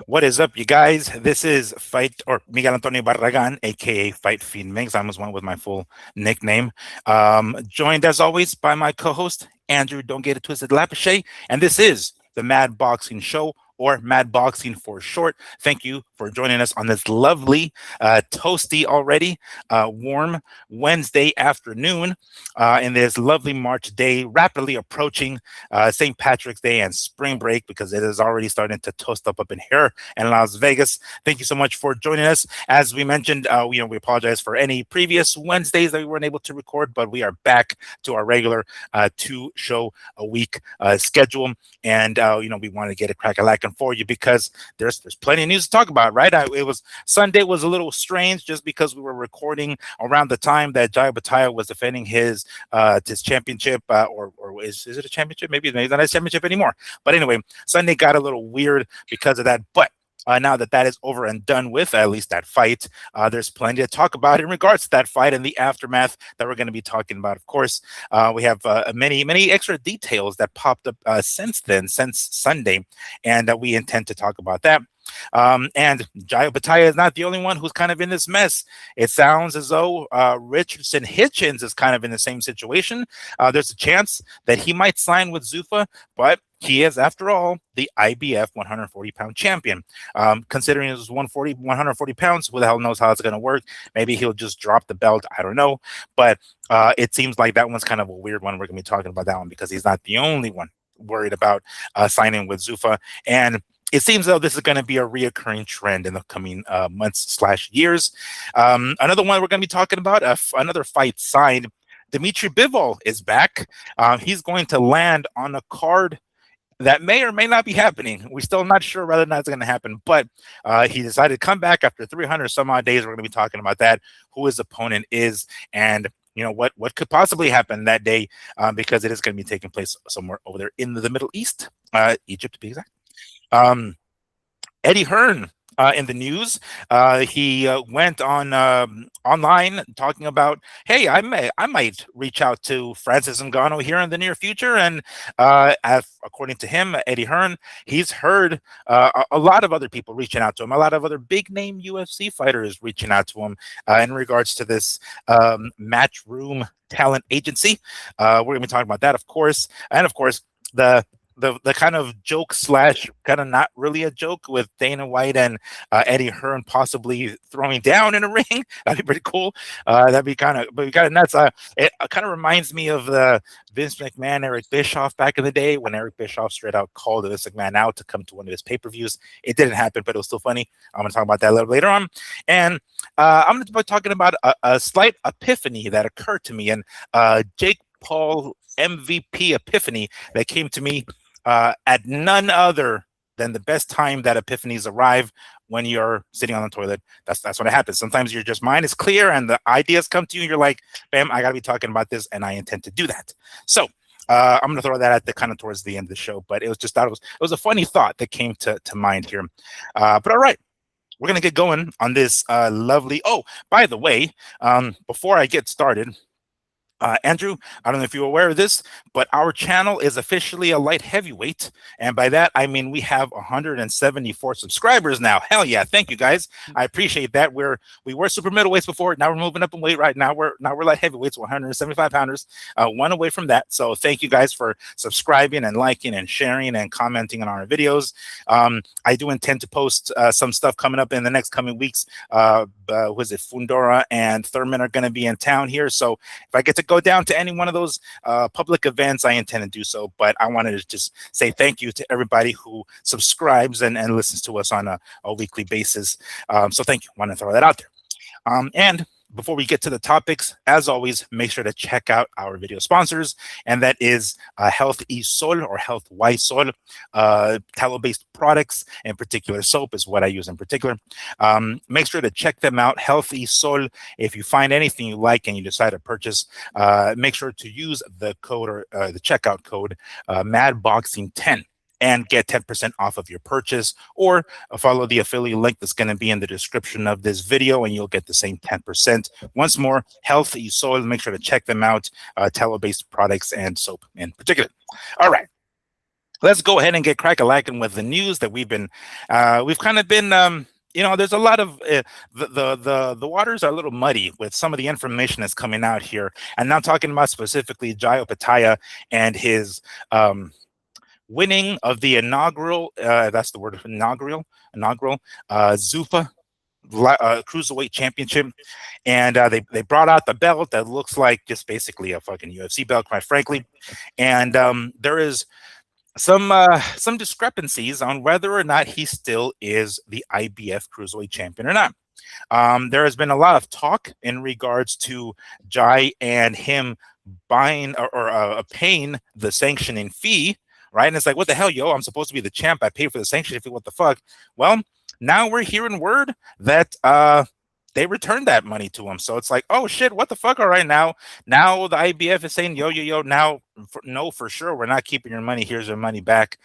What is up, you guys? This is Fight or Miguel Antonio Barragan, aka Fight Fiend Mix. I almost went with my full nickname. Joined as always by my co-host Andrew. Don't get it twisted, Lapachet, and this is the Mad Boxing Show, or Mad Boxing for short. Thank you for joining us on this lovely, toasty already, warm Wednesday afternoon in this lovely March day, rapidly approaching St. Patrick's Day and spring break because it is already starting to toast up in here in Las Vegas. Thank you so much for joining us. As we mentioned, we apologize for any previous Wednesdays that we weren't able to record, but we are back to our regular 2-show-a-week schedule. And we want to get a crack a lacking for you because there's plenty of news to talk about, right? Sunday was a little strange just because we were recording around the time that Opetaia was defending his championship, or is it a championship? Maybe it's not a championship anymore. But anyway, Sunday got a little weird because of that. But now that is over and done with, at least that fight, there's plenty to talk about in regards to that fight and the aftermath that we're going to be talking about. Of course, we have many extra details that popped up since Sunday, and we intend to talk about that. And Jai Opetaia is not the only one who's kind of in this mess. It sounds as though Richardson Hitchins is kind of in the same situation. There's a chance that he might sign with Zuffa, but he is, after all, the IBF 140-pound champion. Considering it was 140 pounds, who the hell knows how it's going to work? Maybe he'll just drop the belt. I don't know. But it seems like that one's kind of a weird one. We're going to be talking about that one because he's not the only one worried about signing with Zuffa. And it seems though this is going to be a reoccurring trend in the coming months/years. Another one we're going to be talking about, another fight signed. Dmitry Bivol is back. He's going to land on a card that may or may not be happening. We're still not sure whether or not it's going to happen, but he decided to come back after 300 some odd days. We're going to be talking about that, who his opponent is, and what could possibly happen that day, because it is going to be taking place somewhere over there in the Middle East, Egypt to be exact. Eddie Hearn in the news. He went on online talking about, hey, I might reach out to Francis Ngannou here in the near future. And according to him, Eddie Hearn, he's heard a lot of other people reaching out to him, a lot of other big name UFC fighters reaching out to him in regards to this Matchroom talent agency. We're going to be talking about that, of course. And of course, the kind of joke / kind of not really a joke with Dana White and Eddie Hearn possibly throwing down in a ring. That'd be pretty cool. That'd be kind of nuts. It kind of reminds me of the Vince McMahon, Eric Bischoff back in the day when Eric Bischoff straight out called Vince McMahon out to come to one of his pay-per-views. It didn't happen, but it was still funny. I'm going to talk about that a little later on. And I'm going to be talking about a slight epiphany that occurred to me, and Jake Paul MVP epiphany that came to me at none other than the best time that epiphanies arrive, when you're sitting on the toilet. That's when it happens. Sometimes your just mind is clear and the ideas come to you and you're like, bam, I got to be talking about this, and I intend to do that. So I'm going to throw that at the kind of towards the end of the show, but it was a funny thought that came to mind here. But all right. We're going to get going on this lovely. Oh, by the way, before I get started, Andrew, I don't know if you're aware of this, but our channel is officially a light heavyweight. And by that, I mean we have 174 subscribers now. Hell yeah. Thank you, guys. I appreciate that. We were super middleweights before. Now we're moving up in weight right now. We're light heavyweights, 175 pounders, one away from that. So thank you guys for subscribing and liking and sharing and commenting on our videos. I do intend to post some stuff coming up in the next coming weeks. Was it Fundora and Thurman are going to be in town here. So if I get to go down to any one of those public events, I intend to do so. But I wanted to just say thank you to everybody who subscribes and listens to us on a weekly basis. So thank you. I want to throw that out there. And before we get to the topics, as always, make sure to check out our video sponsors, and that is Health E Sol or Health Y Sol, tallow-based products, in particular soap is what I use in particular. Make sure to check them out, Health E Sol. If you find anything you like and you decide to purchase, make sure to use the code or the checkout code MADBoxing10. And get 10% off of your purchase, or follow the affiliate link that's going to be in the description of this video, and you'll get the same 10%. Once more, Healthy Soil, make sure to check them out, tallow-based products and soap in particular. All right. let's go ahead and get crack-a-lacking with the news that we've kind of been, there's a lot of the waters are a little muddy with some of the information that's coming out here, and now talking about specifically Jai Opetaia and his winning of the inaugural, that's the word, inaugural Zuffa cruiserweight championship, and they brought out the belt that looks like just basically a fucking UFC belt, quite frankly, and there is some discrepancies on whether or not he still is the IBF cruiserweight champion or not. There has been a lot of talk in regards to Jai and him buying or paying the sanctioning fee, right? And it's like, what the hell, yo? I'm supposed to be the champ. I pay for the sanctioning fee. What the fuck? Well, now we're hearing word that they returned that money to him. So it's like, oh shit, what the fuck? All right, now the IBF is saying, yo, now no, for sure, we're not keeping your money. Here's your money back.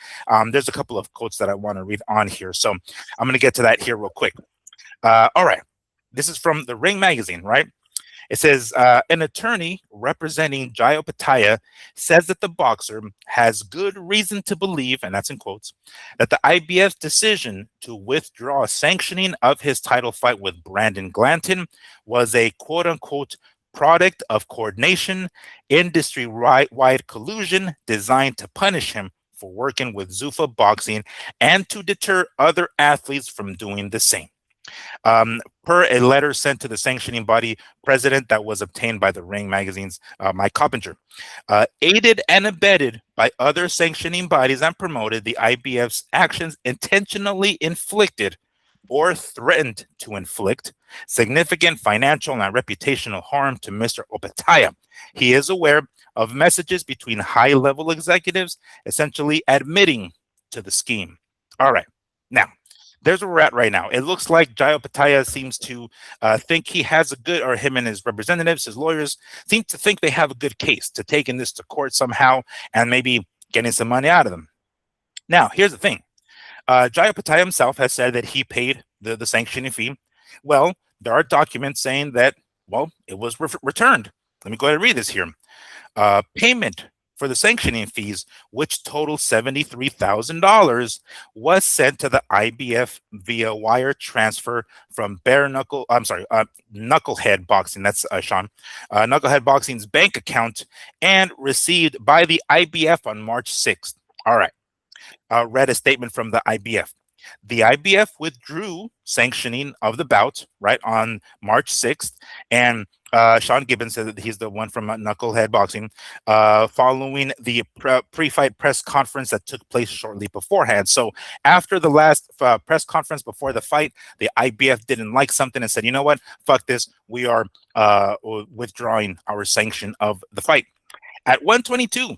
There's a couple of quotes that I want to read on here, so I'm going to get to that here real quick. All right, this is from the Ring magazine, right? It says, an attorney representing Jai Opetaia says that the boxer has good reason to believe, and that's in quotes, that the IBF's decision to withdraw sanctioning of his title fight with Brandon Glanton was a quote-unquote product of coordination, industry-wide collusion designed to punish him for working with Zuffa Boxing and to deter other athletes from doing the same. Per a letter sent to the sanctioning body president that was obtained by the Ring magazine's Mike Coppinger, aided and abetted by other sanctioning bodies and promoted, the IBF's actions intentionally inflicted or threatened to inflict significant financial and reputational harm to Mr. Opetaia. He is aware of messages between high-level executives essentially admitting to the scheme. All right. Now, there's where we're at right now. It looks like Jai Opetaia seems to think he has a good, or him and his representatives, his lawyers, seem to think they have a good case to taking this to court somehow and maybe getting some money out of them. Now, here's the thing. Jai Opetaia himself has said that he paid the sanctioning fee. Well, there are documents saying that, well, it was returned. Let me go ahead and read this here. Payment for the sanctioning fees, which totaled $73,000, was sent to the IBF via wire transfer from Knucklehead Boxing. That's Sean. Knucklehead Boxing's bank account and received by the IBF on March 6th. All right. Read a statement from the IBF. The IBF withdrew sanctioning of the bout, right, on March 6th, and Sean Gibbons said that he's the one from Knucklehead Boxing, following the pre-fight press conference that took place shortly beforehand. So after the last press conference before the fight, the IBF didn't like something and said, you know what, fuck this, we are withdrawing our sanction of the fight. At 1:22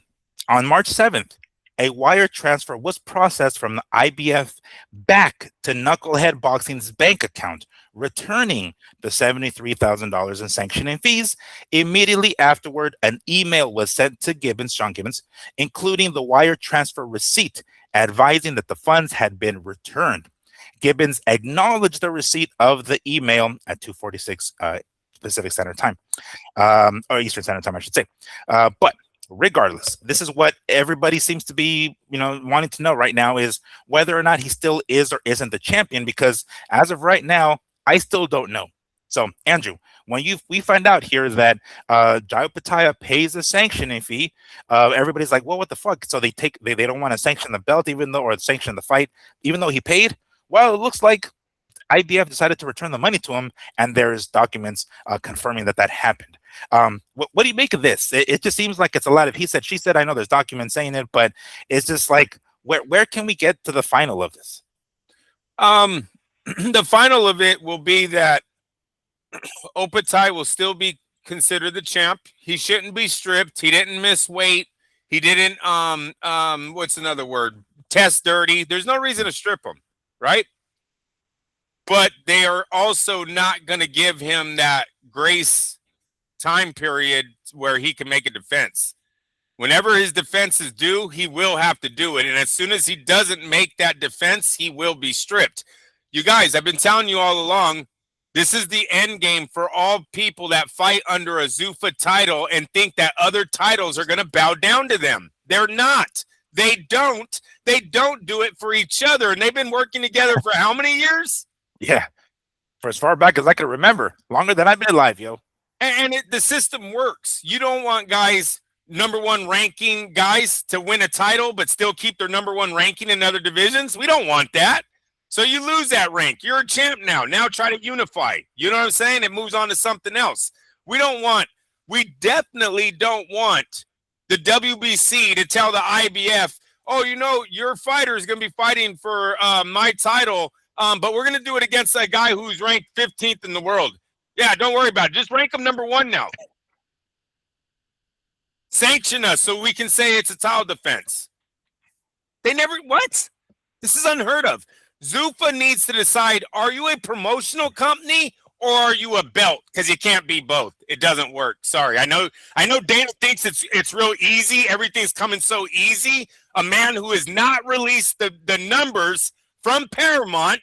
on March 7th, a wire transfer was processed from the IBF back to Knucklehead Boxing's bank account, returning the $73,000 in sanctioning fees. Immediately afterward, an email was sent to Sean Gibbons, including the wire transfer receipt, advising that the funds had been returned. Gibbons acknowledged the receipt of the email at 2:46 Pacific Standard Time, or Eastern Standard Time, I should say. But regardless, this is what everybody seems to be, wanting to know right now, is whether or not he still is or isn't the champion, because as of right now, I still don't know. So, Andrew, when we find out here that Jai Opetaia pays a sanctioning fee, everybody's like, well, what the fuck? So they don't want to sanction the belt, or sanction the fight, even though he paid. Well, it looks like IBF decided to return the money to him, and there's documents confirming that happened. What do you make of this? It just seems like it's a lot of he said, she said. I know there's documents saying it, but it's just like, where can we get to the final of this? The final of it will be that Opetaia will still be considered the champ. He shouldn't be stripped. He didn't miss weight. He didn't what's another word? Test dirty. There's no reason to strip him, right? But they are also not going to give him that grace time period where he can make a defense. Whenever his defense is due, he will have to do it. And as soon as he doesn't make that defense, he will be stripped. You guys, I've been telling you all along, this is the end game for all people that fight under a Zuffa title and think that other titles are going to bow down to them. They're not. They don't do it for each other. And they've been working together for how many years? Yeah. For as far back as I can remember. Longer than I've been alive, yo. And the system works. You don't want guys, number one ranking guys, to win a title, but still keep their number one ranking in other divisions. We don't want that. So you lose that rank. You're a champ now. Now try to unify. You know what I'm saying? It moves on to something else. We definitely don't want the WBC to tell the IBF, oh, you know, your fighter is going to be fighting for my title, but we're going to do it against a guy who's ranked 15th in the world. Yeah, don't worry about it. Just rank him number one now. Sanction us so we can say it's a title defense. They never, what? This is unheard of. Zuffa needs to decide, are you a promotional company or are you a belt? Because you can't be both. It doesn't work. Sorry. I know Dana thinks it's real easy. Everything's coming so easy. A man who has not released the numbers from Paramount.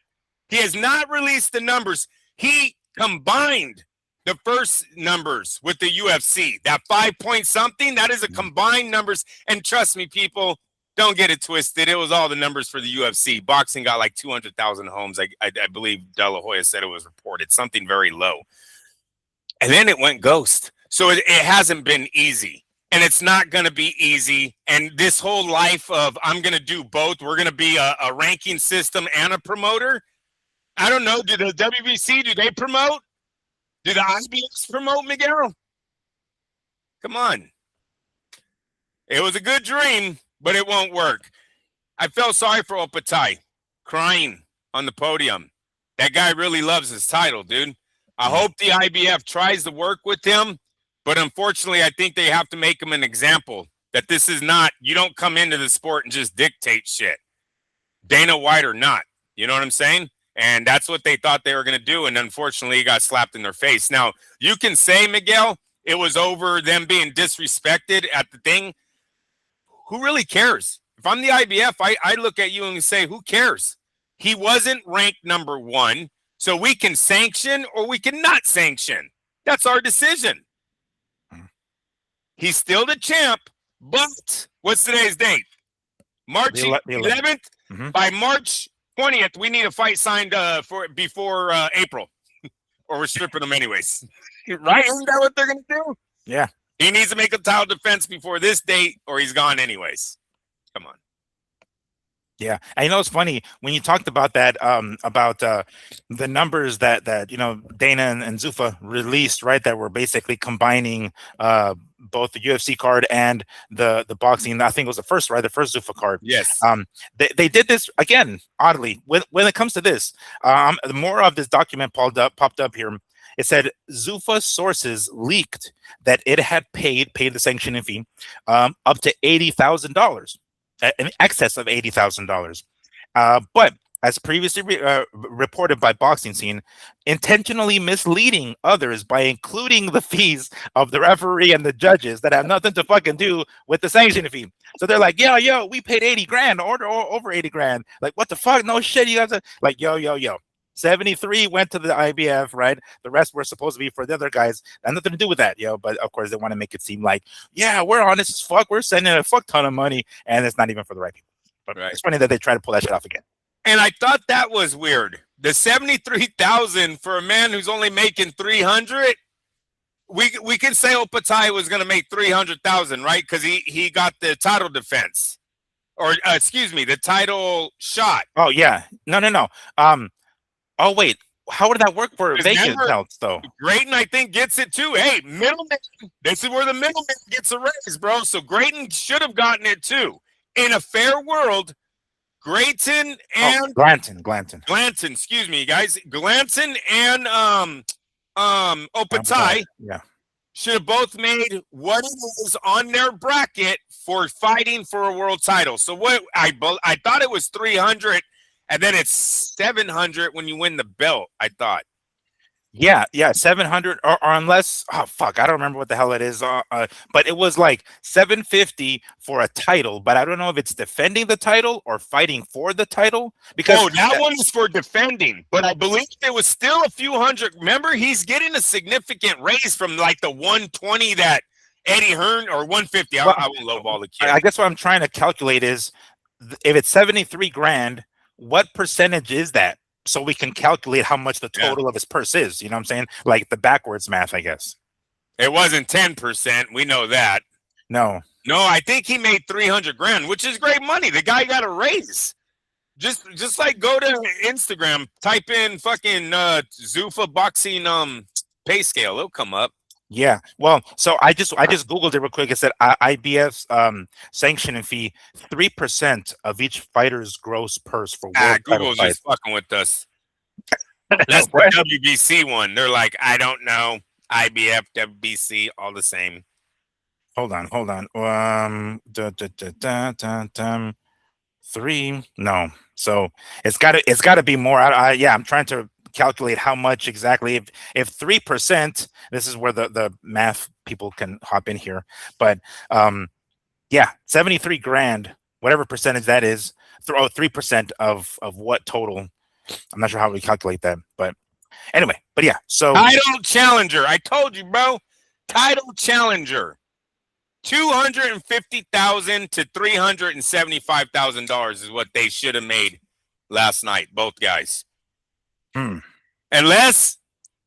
He has not released the numbers. He combined the first numbers with the UFC. That 5 something, that is a combined numbers. And trust me, people, don't get it twisted. It was all the numbers for the UFC. Boxing got like 200,000 homes. I believe De La Hoya said it was reported. Something very low. And then it went ghost. So it hasn't been easy. And it's not going to be easy. And this whole life of I'm going to do both. We're going to be a ranking system and a promoter. I don't know. Do the WBC, do they promote? Do the IBF promote, Miguel? Come on. It was a good dream, but it won't work. I felt sorry for Opetaia, crying on the podium. That guy really loves his title, dude. I hope the IBF tries to work with him, but unfortunately, I think they have to make him an example that this is not, you don't come into the sport and just dictate shit. Dana White or not. You know what I'm saying? And that's what they thought they were going to do. And unfortunately, it got slapped in their face. Now, you can say, Miguel, it was over them being disrespected at the thing. Who really cares? If I'm the IBF, I look at you and say, who cares? He wasn't ranked number one. So we can sanction or we can not sanction. That's our decision. He's still the champ, but what's today's date? March 11th. Mm-hmm. By March 20th, we need a fight signed before April, or we're stripping them anyways. Right? Isn't that what they're going to do? Yeah. He needs to make a title defense before this date, or he's gone anyways. Come on. Yeah, and you know it's funny when you talked about that about the numbers that Dana and Zuffa released, right? That were basically combining both the UFC card and the boxing. I think it was the first Zuffa card. Yes. They did this again. Oddly, when it comes to this, more of this document popped up here. It said Zuffa sources leaked that it had paid the sanctioning fee up to $80,000. In excess of $80,000. But as previously reported by Boxing Scene, intentionally misleading others by including the fees of the referee and the judges that have nothing to fucking do with the sanction fee. So they're like, yo, we paid 80 grand or over 80 grand. Like, what the fuck? No shit. You guys are like, yo. 73 went to the IBF, right? The rest were supposed to be for the other guys. Had nothing to do with that, But of course, they want to make it seem like, yeah, we're honest as fuck. We're sending a fuck ton of money, and it's not even for the right people. But It's funny that they try to pull that shit off again. And I thought that was weird. The 73,000 for a man who's only making 300. We can say Opetaia was going to make 300,000, right? Because he got the title defense, or the title shot. Oh yeah, no. Oh, wait. How would that work for Vegas belts, though? Grayton, I think, gets it, too. Hey, middleman. This is where the middleman gets a raise, bro. So Grayton should have gotten it, too. In a fair world, Grayton and... Glanton, excuse me, guys. Glanton and Opetaia should have both made what it is on their bracket for fighting for a world title. So what I thought it was 300. And then it's 700 when you win the belt, I thought. Yeah, 700 or unless, I don't remember what the hell it is. But it was like 750 for a title, but I don't know if it's defending the title or fighting for the title. Because that one is for defending, but I believe there was still a few hundred. Remember, he's getting a significant raise from like the 120 that Eddie Hearn or 150. Well, I will lowball the kid. I guess what I'm trying to calculate is if it's 73 grand, what percentage is that? So we can calculate how much the total of his purse is. You know what I'm saying? Like the backwards math, I guess. It wasn't 10%. We know that. No. No, I think he made 300 grand, which is great money. The guy got a raise. Just like go to Instagram, type in fucking Zuffa boxing pay scale. It'll come up. Yeah. Well, so I just Googled it real quick. It said IBF's sanctioning fee, 3% of each fighter's gross purse for world title Google's fight. just fucking with us. That's the WBC one. They're like, I don't know. IBF, WBC, all the same. Hold on. 3. No. So it's gotta be more. I'm trying to calculate how much exactly. If 3%, this is where the math people can hop in here. But 73 grand, whatever percentage that is, 3% of what total? I'm not sure how we calculate that, but anyway. But yeah, so title challenger. I told you, bro. Title challenger. $250,000 to $375,000 is what they should have made last night, both guys. Unless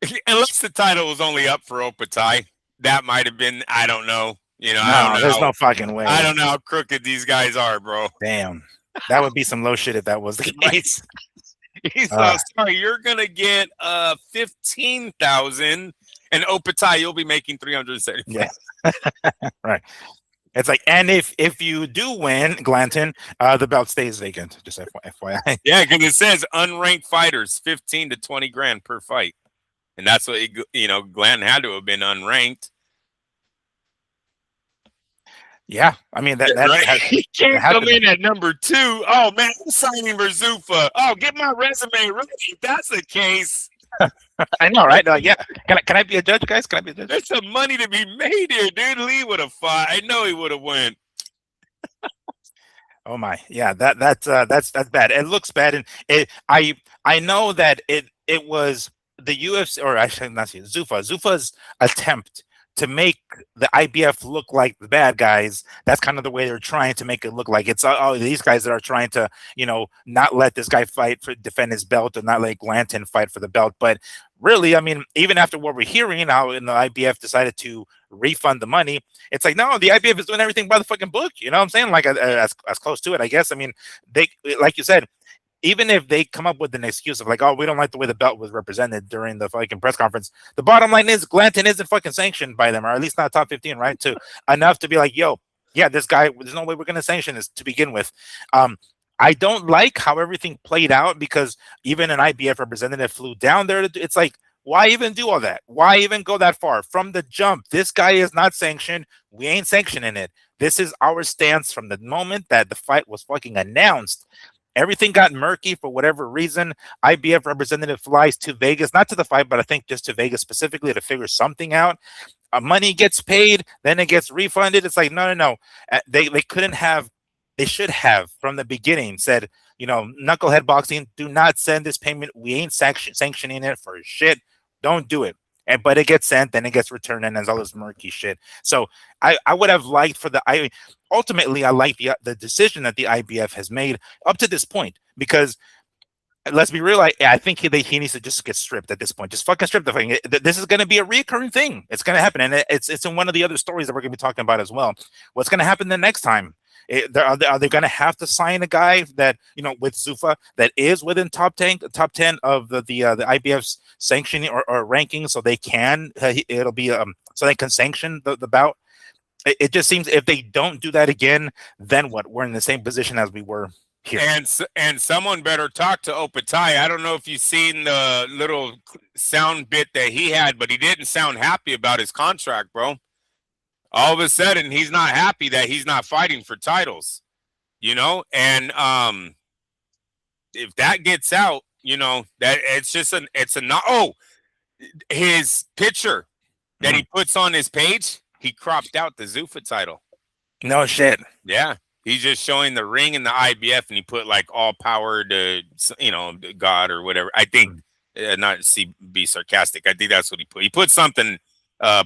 the title was only up for Opetaia, that might have been. I don't know. You know, I don't know. There's no fucking way. I don't know how crooked these guys are, bro. Damn, that would be some low shit if that was the case. Sorry, you're gonna get 15,000, and Opetaia you'll be making 370. Yeah, right. It's like, and if you do win, Glanton, the belt stays vacant. Just FYI. Yeah, because it says unranked fighters, 15 to 20 grand per fight, and that's what Glanton had to have been unranked. Yeah, I mean that right? He can't come in at number 2. Oh man, I'm signing for Zuffa. Oh, get my resume ready. If that's the case. I know, right? Yeah. Can I be a judge, guys? Can I be a judge? There's some money to be made here, dude. Lee would have fought. I know he would have went. Oh my, yeah. That's bad. It looks bad, and I know that it was the UFC, or I should not say Zuffa's attempt to make the IBF look like the bad guys. That's kind of the way they're trying to make it look like it's these guys that are trying to, not let this guy fight for defend his belt and not let Glanton fight for the belt. But really, I mean, even after what we're hearing, how the IBF decided to refund the money, it's like, no, the IBF is doing everything by the fucking book. You know what I'm saying? Like as close to it, I guess. I mean, they, like you said, even if they come up with an excuse of like, oh, we don't like the way the belt was represented during the fucking press conference, the bottom line is Glanton isn't fucking sanctioned by them, or at least not top 15, right? To enough to be like, yo, yeah, this guy, there's no way we're going to sanction this to begin with. I don't like how everything played out, because even an IBF representative flew down there. It's like, why even do all that? Why even go that far? From the jump, this guy is not sanctioned. We ain't sanctioning it. This is our stance from the moment that the fight was fucking announced. Everything got murky for whatever reason. IBF representative flies to Vegas, not to the fight, but I think just to Vegas specifically to figure something out. Money gets paid, then it gets refunded. It's like, no. They couldn't have, they should have from the beginning said, knucklehead boxing, do not send this payment. We ain't sanctioning it for shit. Don't do it. But it gets sent, then it gets returned, and there's all this murky shit. So I would have liked for ultimately, I like the decision that the IBF has made up to this point, because let's be real, I think he needs to just get stripped at this point. Just fucking strip the thing. This is going to be a recurring thing. It's going to happen, and it's in one of the other stories that we're going to be talking about as well. What's going to happen the next time? Are they going to have to sign a guy that, with Zuffa, that is within top 10 of the IBF's sanctioning or ranking, so they can it'll be so they can sanction the bout? It just seems if they don't do that again, then what? We're in the same position as we were here. And someone better talk to Opetaia. I don't know if you've seen the little sound bit that he had, but he didn't sound happy about his contract, bro. All of a sudden, he's not happy that he's not fighting for titles, and if that gets out, that his picture that he puts on his page, he cropped out the Zuffa title. No shit. Yeah. He's just showing the ring and the IBF, and he put like all power to, God or whatever. I think, not be sarcastic. I think that's what he put. He put something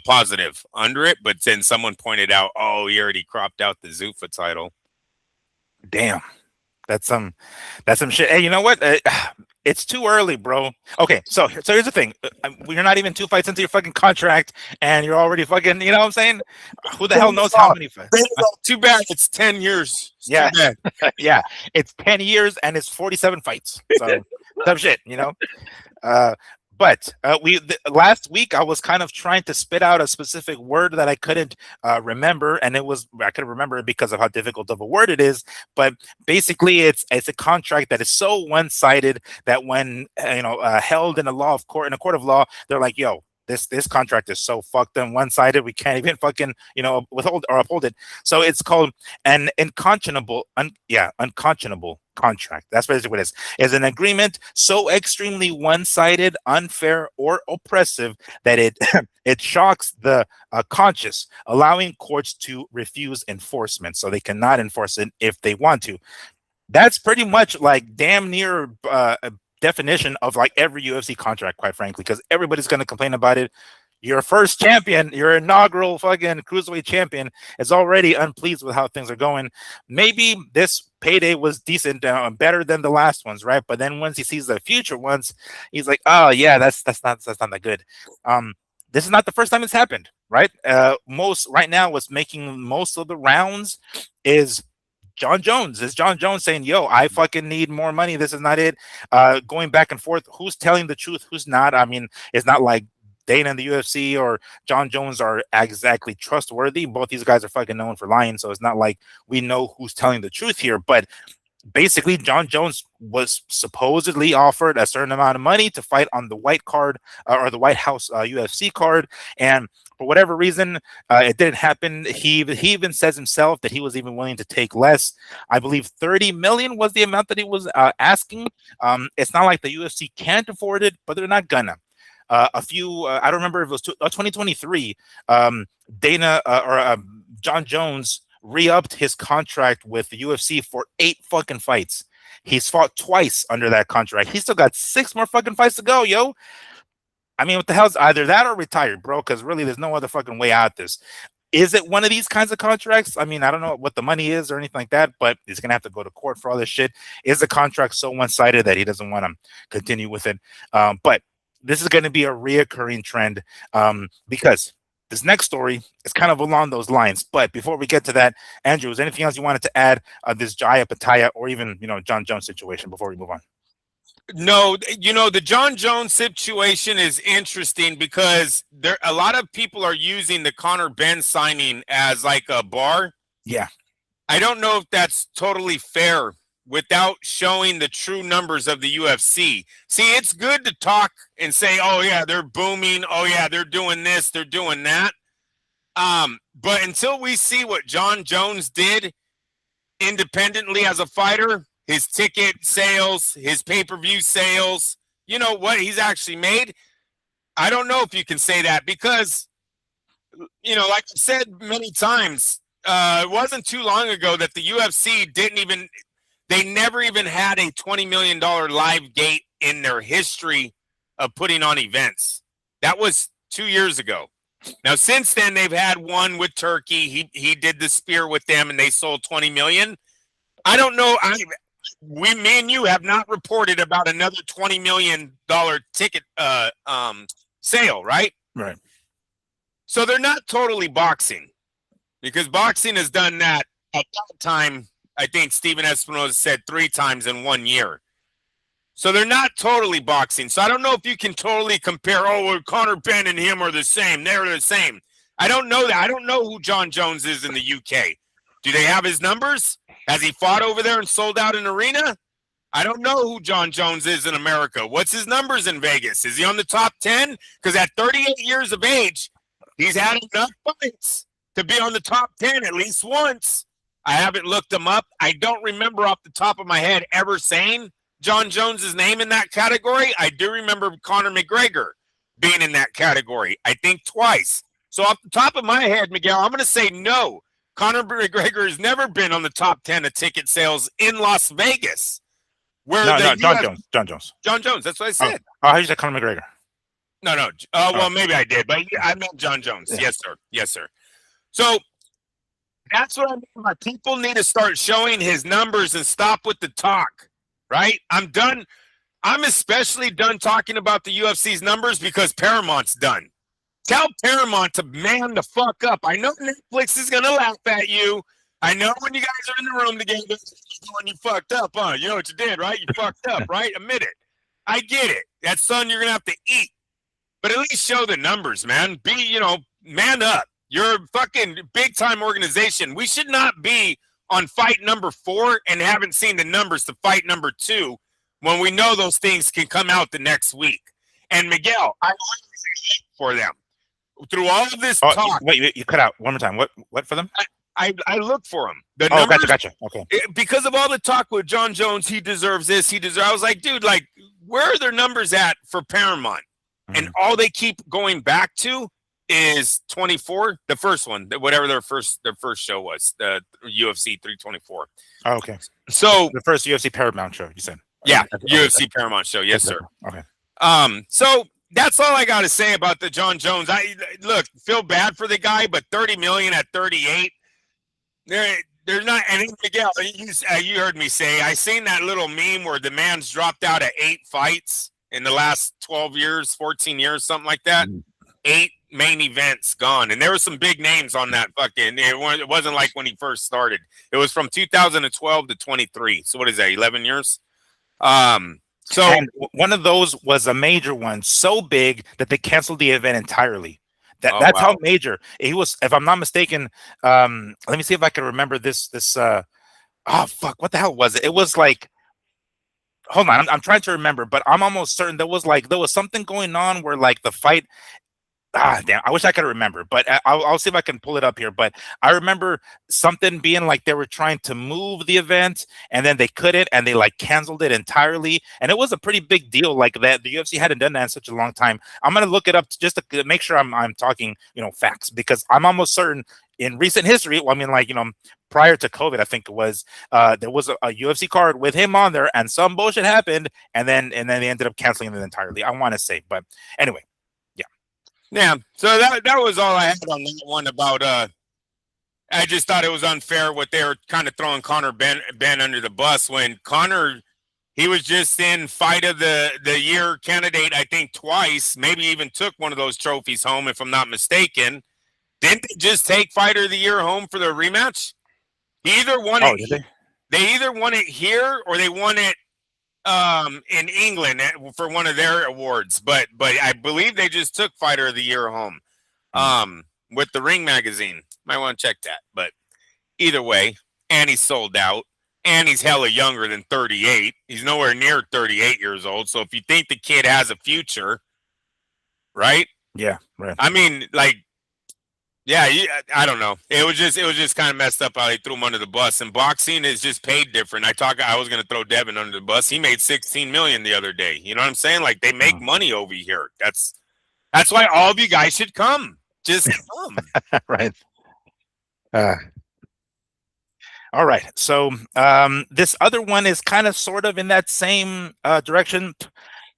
positive under it, but then someone pointed out, oh, he already cropped out the Zuffa title. Damn. That's some shit. Hey, you know what? It's too early, bro. Okay, so here's the thing. You're not even 2 fights into your fucking contract, and you're already fucking. You know what I'm saying? Who the hell knows how many fights? Too bad. It's 10 years. It's Yeah, too bad. yeah. It's 10 years and it's 47 fights. So some shit, you know. But last week I was kind of trying to spit out a specific word that I couldn't remember, and I couldn't remember it because of how difficult of a word it is. But basically, it's a contract that is so one-sided that when held in a court of law, they're like, yo. This contract is so fucked and one-sided, we can't even fucking withhold or uphold it. So it's called an unconscionable contract. That's basically what it is an agreement so extremely one-sided, unfair, or oppressive that it it shocks the conscience, allowing courts to refuse enforcement. So they cannot enforce it if they want to. That's pretty much like damn near definition of like every UFC contract, quite frankly, because everybody's going to complain about it. Your first champion, your inaugural fucking cruiserweight champion, is already unpleased with how things are going. Maybe this payday was decent, better than the last ones, right? But then once he sees the future ones, he's like, oh yeah, that's not that good. This is not the first time it's happened, right? Right now, what's making most of the rounds is John Jones. Is John Jones saying, yo, I fucking need more money. This is not it. Going back and forth. Who's telling the truth? Who's not? I mean, it's not like Dana and the UFC or John Jones are exactly trustworthy. Both these guys are fucking known for lying. So it's not like we know who's telling the truth here. But basically, John Jones was supposedly offered a certain amount of money to fight on the white card or the White House UFC card. And for whatever reason, it didn't happen. He even says himself that he was even willing to take less. I believe 30 million was the amount that he was asking. It's not like the UFC can't afford it, but they're not gonna. I don't remember if it was 2023. Dana or John Jones re-upped his contract with the UFC for 8 fucking fights. He's fought twice under that contract. He's still got 6 more fucking fights to go, yo. I mean, what the hell's either that or retired, bro? Because really, there's no other fucking way out this. Is it one of these kinds of contracts? I mean, I don't know what the money is or anything like that, but he's gonna have to go to court for all this shit. Is the contract so one-sided that he doesn't want to continue with it? But this is going to be a reoccurring trend because this next story is kind of along those lines. But before we get to that, Andrew, is there anything else you wanted to add this Jai Opetaia or even John Jones situation before we move on? No, the John Jones situation is interesting because a lot of people are using the Conor Benn signing as like a bar. Yeah. I don't know if that's totally fair without showing the true numbers of the UFC. See, it's good to talk and say, oh yeah, they're booming. Oh yeah, they're doing this, they're doing that. But until we see what John Jones did independently as a fighter, his ticket sales, his pay-per-view sales, what he's actually made, I don't know if you can say that because, like I said many times, it wasn't too long ago that the UFC they never even had a $20 million live gate in their history of putting on events. That was 2 years ago. Now, since then, they've had one with Turkey. He did the spear with them, and they sold 20 million. I don't know. Me and you have not reported about another $20 million ticket sale, right? Right. So they're not totally boxing because boxing has done that at that time. I think Steven Espinosa said 3 times in 1 year. So they're not totally boxing. So I don't know if you can totally compare, well, Conor Benn and him are the same. They're the same. I don't know that. I don't know who John Jones is in the UK. Do they have his numbers? Has he fought over there and sold out an arena? I don't know who John Jones is in America. What's his numbers in Vegas? Is he on the top 10? Because at 38 years of age, he's had enough fights to be on the top 10 at least once. I haven't looked him up. I don't remember off the top of my head ever saying John Jones's name in that category. I do remember Conor McGregor being in that category, I think twice. So off the top of my head, Miguel, I'm going to say no. Conor McGregor has never been on the top 10 of ticket sales in Las Vegas. John Jones. John Jones, that's what I said. Oh, how you say Conor McGregor? No. Well, maybe I did, but I meant John Jones. Yeah. Yes, sir. So that's what I mean by people need to start showing his numbers and stop with the talk, right? I'm done. I'm especially done talking about the UFC's numbers because Paramount's done. Tell Paramount to man the fuck up. I know Netflix is going to laugh at you. I know when you guys are in the room together, when you fucked up, huh? You know what you did, right? You fucked up, right? Admit it. I get it. That son you're going to have to eat. But at least show the numbers, man. Man up. You're a fucking big-time organization. We should not be on fight number 4 and haven't seen the numbers to fight number 2 when we know those things can come out the next week. And Miguel, I wait for them. Through all of this talk. Wait, you cut out one more time. What for them? I look for them. The numbers, gotcha. Okay. Because of all the talk with John Jones, he deserves this. I was like, dude, like, where are their numbers at for Paramount? Mm-hmm. And all they keep going back to is 24, the first one, whatever their first show was, the UFC 324. Oh, okay. So the first UFC Paramount show, you said. Yeah, UFC Paramount show. Yes, sir. Okay. So that's all I got to say about the John Jones. I feel bad for the guy, but 30 million at 38. They're not. And Miguel, you heard me say, I seen that little meme where the man's dropped out of 8 fights in the last 12 years, 14 years, something like that. 8 main events gone. And there were some big names on that fucking, it wasn't like when he first started. It was from 2012 to 23. So what is that, 11 years? So and one of those was a major one, so big that they canceled the event entirely. That's how major he was. If I'm not mistaken, let me see if I can remember this. What the hell was it? It was like, hold on, I'm trying to remember, but I'm almost certain there was something going on where like the fight. Damn, I wish I could remember, but I'll see if I can pull it up here. But I remember something being like they were trying to move the event and then they couldn't and they like canceled it entirely. And it was a pretty big deal like that. The UFC hadn't done that in such a long time. I'm going to look it up just to make sure I'm talking, facts, because I'm almost certain in recent history, prior to COVID, I think it was, there was a UFC card with him on there and some bullshit happened and then they ended up canceling it entirely. I want to say, but anyway. Yeah, so that was all I had on that one about I just thought it was unfair what they were kind of throwing Conor Ben under the bus when Conor, he was just in fight of the year candidate, I think twice, maybe even took one of those trophies home if I'm not mistaken. Didn't they just take fighter of the year home for their rematch? He either won it. They either won it here or they won it in England for one of their awards, but I believe they just took fighter of the year home with the Ring magazine. Might want to check that, but either way, and he's sold out and he's hella younger than 38. He's nowhere near 38 years old. So if you think the kid has a future, right? Yeah, right. I mean, like, yeah, I don't know. It was just kind of messed up how they threw him under the bus. And boxing is just paid different. I was going to throw Devin under the bus. He made $16 million the other day. You know what I'm saying? Like, they make money over here. That's why all of you guys should come. Just come. Right. All right. So this other one is kind of sort of in that same direction.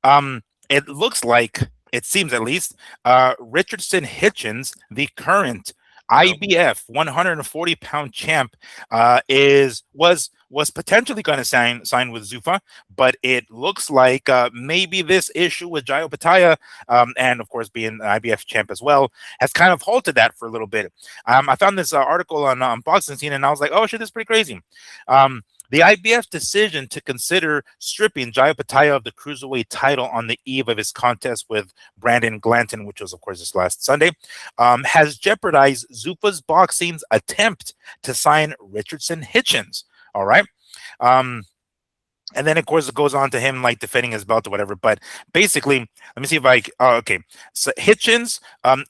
It looks like, it seems at least, Richardson Hitchins, the current IBF 140-pound champ, was potentially going to sign with Zuffa, but it looks like maybe this issue with Jai Opetaia, and of course being the IBF champ as well, has kind of halted that for a little bit. I found this article on Boxing Scene, and I was like, oh shit, this is pretty crazy. The IBF decision to consider stripping Jai Opetaia of the cruiserweight title on the eve of his contest with Brandon Glanton, which was, of course, this last Sunday, has jeopardized Zuffa's boxing's attempt to sign Richardson Hitchins. All right. And then, of course, it goes on to him like defending his belt or whatever. But basically, let me see if okay. So Hitchins,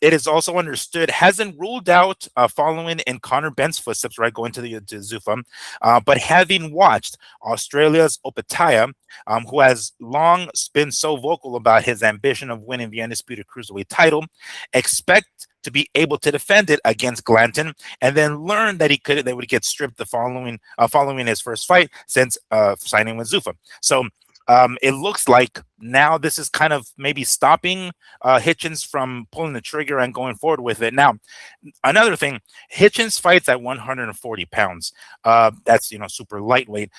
it is also understood, hasn't ruled out following in Conor Benn's footsteps, right, going to Zuffa, but having watched Australia's Opetaia, who has long been so vocal about his ambition of winning the undisputed cruiserweight title, expect to be able to defend it against Glanton, and then learn that they would get stripped the following his first fight since signing with Zuffa. So It looks like now this is kind of maybe stopping Hitchins from pulling the trigger and going forward with it. Now, another thing, Hitchins fights at 140 pounds. That's super lightweight.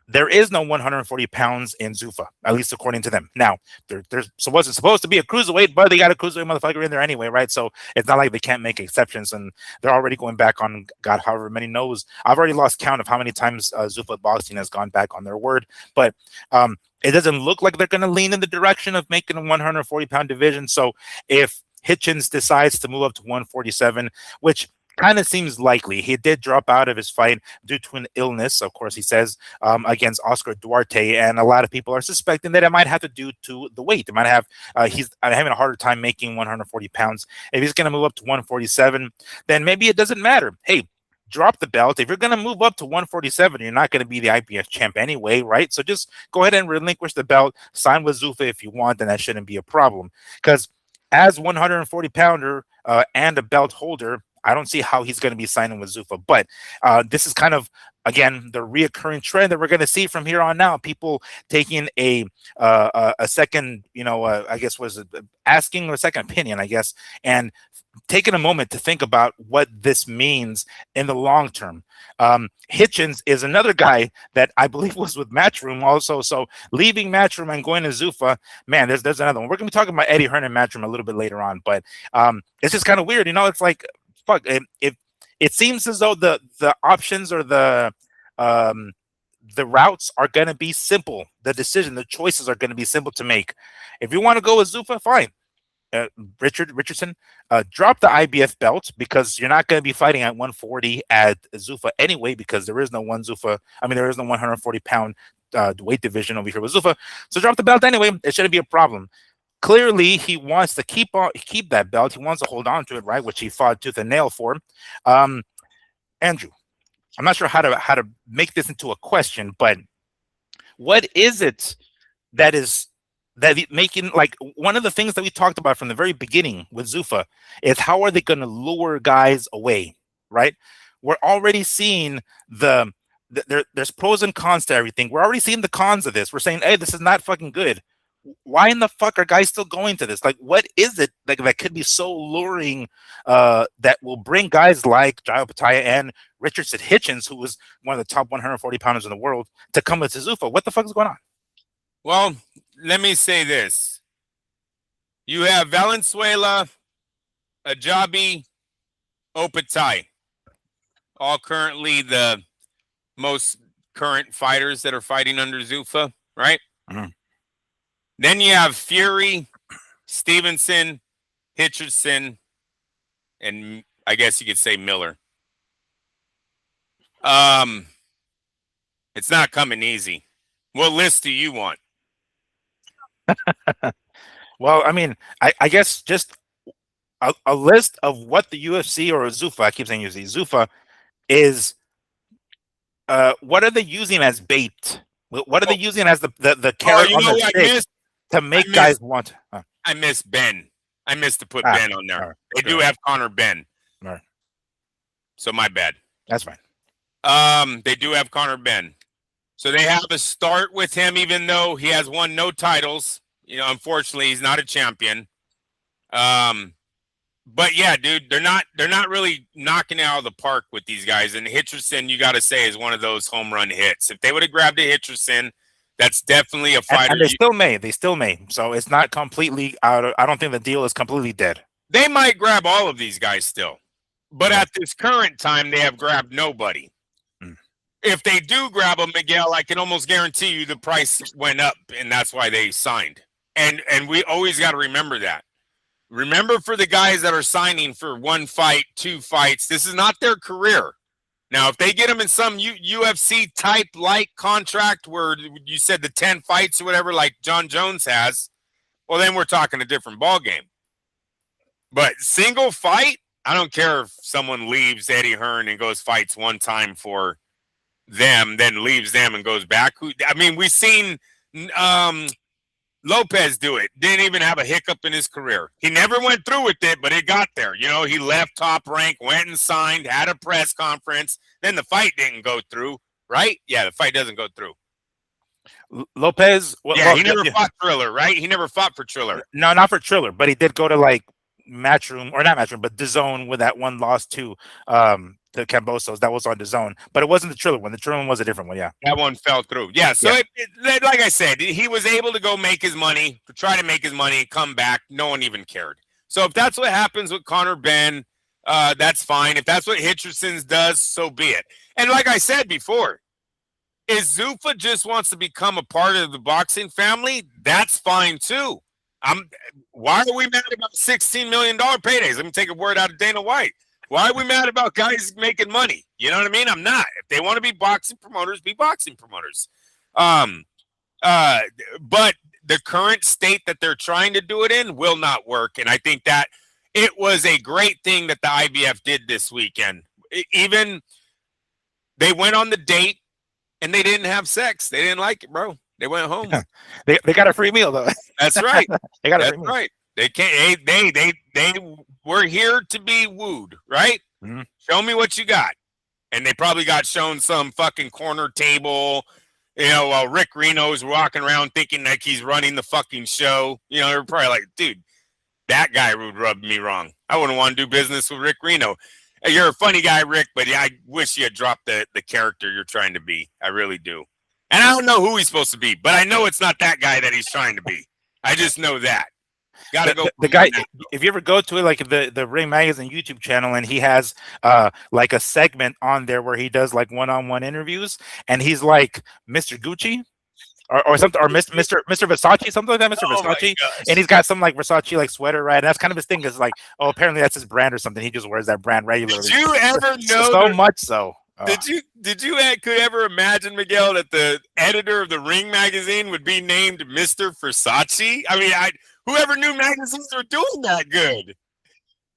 There is no 140 pounds in Zuffa, at least according to them. Now, there's wasn't supposed to be a cruiserweight, but they got a cruiserweight motherfucker in there anyway, right? So it's not like they can't make exceptions, and they're already going back on God, however many knows. I've already lost count of how many times Zuffa Boxing has gone back on their word, but it doesn't look like they're going to lean in the direction of making a 140-pound division. So if Hitchins decides to move up to 147, which kind of seems likely. He did drop out of his fight due to an illness, of course, he says, against Oscar Duarte, and a lot of people are suspecting that it might have to do to the weight. It might have he's having a harder time making 140 pounds. If he's going to move up to 147, then maybe it doesn't matter. Hey, drop the belt. If you're going to move up to 147, you're not going to be the IBF champ anyway, right? So just go ahead and relinquish the belt, sign with Zuffa if you want, and that shouldn't be a problem. Because as 140-pounder and a belt holder, I don't see how he's going to be signing with Zuffa. But this is kind of, again, the reoccurring trend that we're going to see from here on out. People taking a second, I guess was asking a second opinion, I guess, and taking a moment to think about what this means in the long term. Hitchins is another guy that I believe was with Matchroom also. So leaving Matchroom and going to Zuffa, man, there's another one. We're going to be talking about Eddie Hearn and Matchroom a little bit later on, but it's just kind of weird. It's like, fuck, if it seems as though the options or the routes are going to be simple. The choices are going to be simple to make. If you want to go with Zuffa, fine. Richardson, drop the IBF belt because you're not going to be fighting at 140 at Zuffa anyway, because there is no one Zuffa. I mean, there is no 140-pound weight division over here with Zuffa. So drop the belt anyway. It shouldn't be a problem. Clearly, he wants to keep that belt. He wants to hold on to it, right? Which he fought tooth and nail for. Andrew, I'm not sure how to make this into a question, but what is it that making, like, one of the things that we talked about from the very beginning with Zuffa is how are they going to lure guys away, right? We're already seeing there's pros and cons to everything. We're already seeing the cons of this. We're saying, hey, this is not fucking good. Why in the fuck are guys still going to this? Like, what is it that could be so luring that will bring guys like Opetaia and Richardson Hitchins, who was one of the top 140 pounders in the world, to come with Zuffa? What the fuck is going on? Well, let me say this. You have Valenzuela, Ajabi, Opetaia, all currently the most current fighters that are fighting under Zuffa, right? Mm-hmm. Then you have Fury, Stevenson, Hitchison, and I guess you could say Miller. It's not coming easy. What list do you want? Well, I mean, I guess just a list of what the UFC or Zuffa, I keep saying UFC, Zuffa is, what are they using as bait? What are they using as the carrot on the stick to make guys want? I miss Ben. I missed to put Ben on there. Right, they do have Connor Ben. Right. So my bad. That's fine. They do have Connor Ben. So they have a start with him, even though he has won no titles. Unfortunately, he's not a champion. But yeah, dude, they're not really knocking it out of the park with these guys. And Hitchison, you got to say, is one of those home run hits. If they would have grabbed a Hitchison, that's definitely a fighter. And they still may. So it's not completely out. I don't think the deal is completely dead. They might grab all of these guys still, but at this current time, they have grabbed nobody. If they do grab a Miguel, I can almost guarantee you the price went up, and that's why they signed. And we always got to remember that. Remember, for the guys that are signing for one fight, two fights, this is not their career. Now, if they get them in some UFC type like contract where you said the 10 fights or whatever, like John Jones has, well, then we're talking a different ballgame. But single fight, I don't care if someone leaves Eddie Hearn and goes fights one time for them, then leaves them and goes back. I mean, we've seen Lopez do it. Didn't even have a hiccup in his career. He never went through with it, but it got there. He left Top Rank, went and signed, had a press conference. Then the fight didn't go through, right? Yeah, the fight doesn't go through. Lopez. Yeah, he never fought Triller, right? He never fought for Triller. No, not for Triller, but he did go to like Matchroom, or not Matchroom, but DAZN with that one loss to Cambosos. That was on DAZN, but it wasn't the Triller one. The Triller one was a different one. Yeah, that one fell through. Yeah, so like I said, he was able to go make his money, to try to make his money, come back. No one even cared. So if that's what happens with Conor Benn, that's fine. If that's what Hitchins does, so be it. And like I said before, if Zuffa just wants to become a part of the boxing family, that's fine too. Why are we mad about $16 million paydays? Let me take a word out of Dana White. Why are we mad about guys making money? You know what I mean? I'm not. If they want to be boxing promoters, be boxing promoters. But the current state that they're trying to do it in will not work. And I think that it was a great thing that the IBF did this weekend. Even they went on the date and they didn't have sex. They didn't like it, bro. They went home. they got a free meal though. That's right. They got a That's free meal. right. They can't. They were here to be wooed, right? Mm-hmm. Show me what you got, and they probably got shown some fucking corner table, you know, while Rick Reno's walking around thinking like he's running the fucking show. You know, they're probably like, dude, that guy would rub me wrong. I wouldn't want to do business with Rick Reno. You're a funny guy, Rick, but I wish you had dropped the character you're trying to be. I really do. And I don't know who he's supposed to be, but I know it's not that guy that he's trying to be. I just know that. Gotta go. The guy, if you ever go to it, like the Ring Magazine YouTube channel, and he has like a segment on there where he does like one-on-one interviews, and he's like Mr. Gucci or something, or Mr. Versace, something like that, Mr. Versace, and he's got some like Versace like sweater, right? And that's kind of his thing, is like, oh, apparently that's his brand or something. He just wears that brand regularly. Did you ever know so much so? Did you could ever imagine, Miguel, that the editor of the Ring magazine would be named Mr. Versace? I mean, whoever knew magazines were doing that good.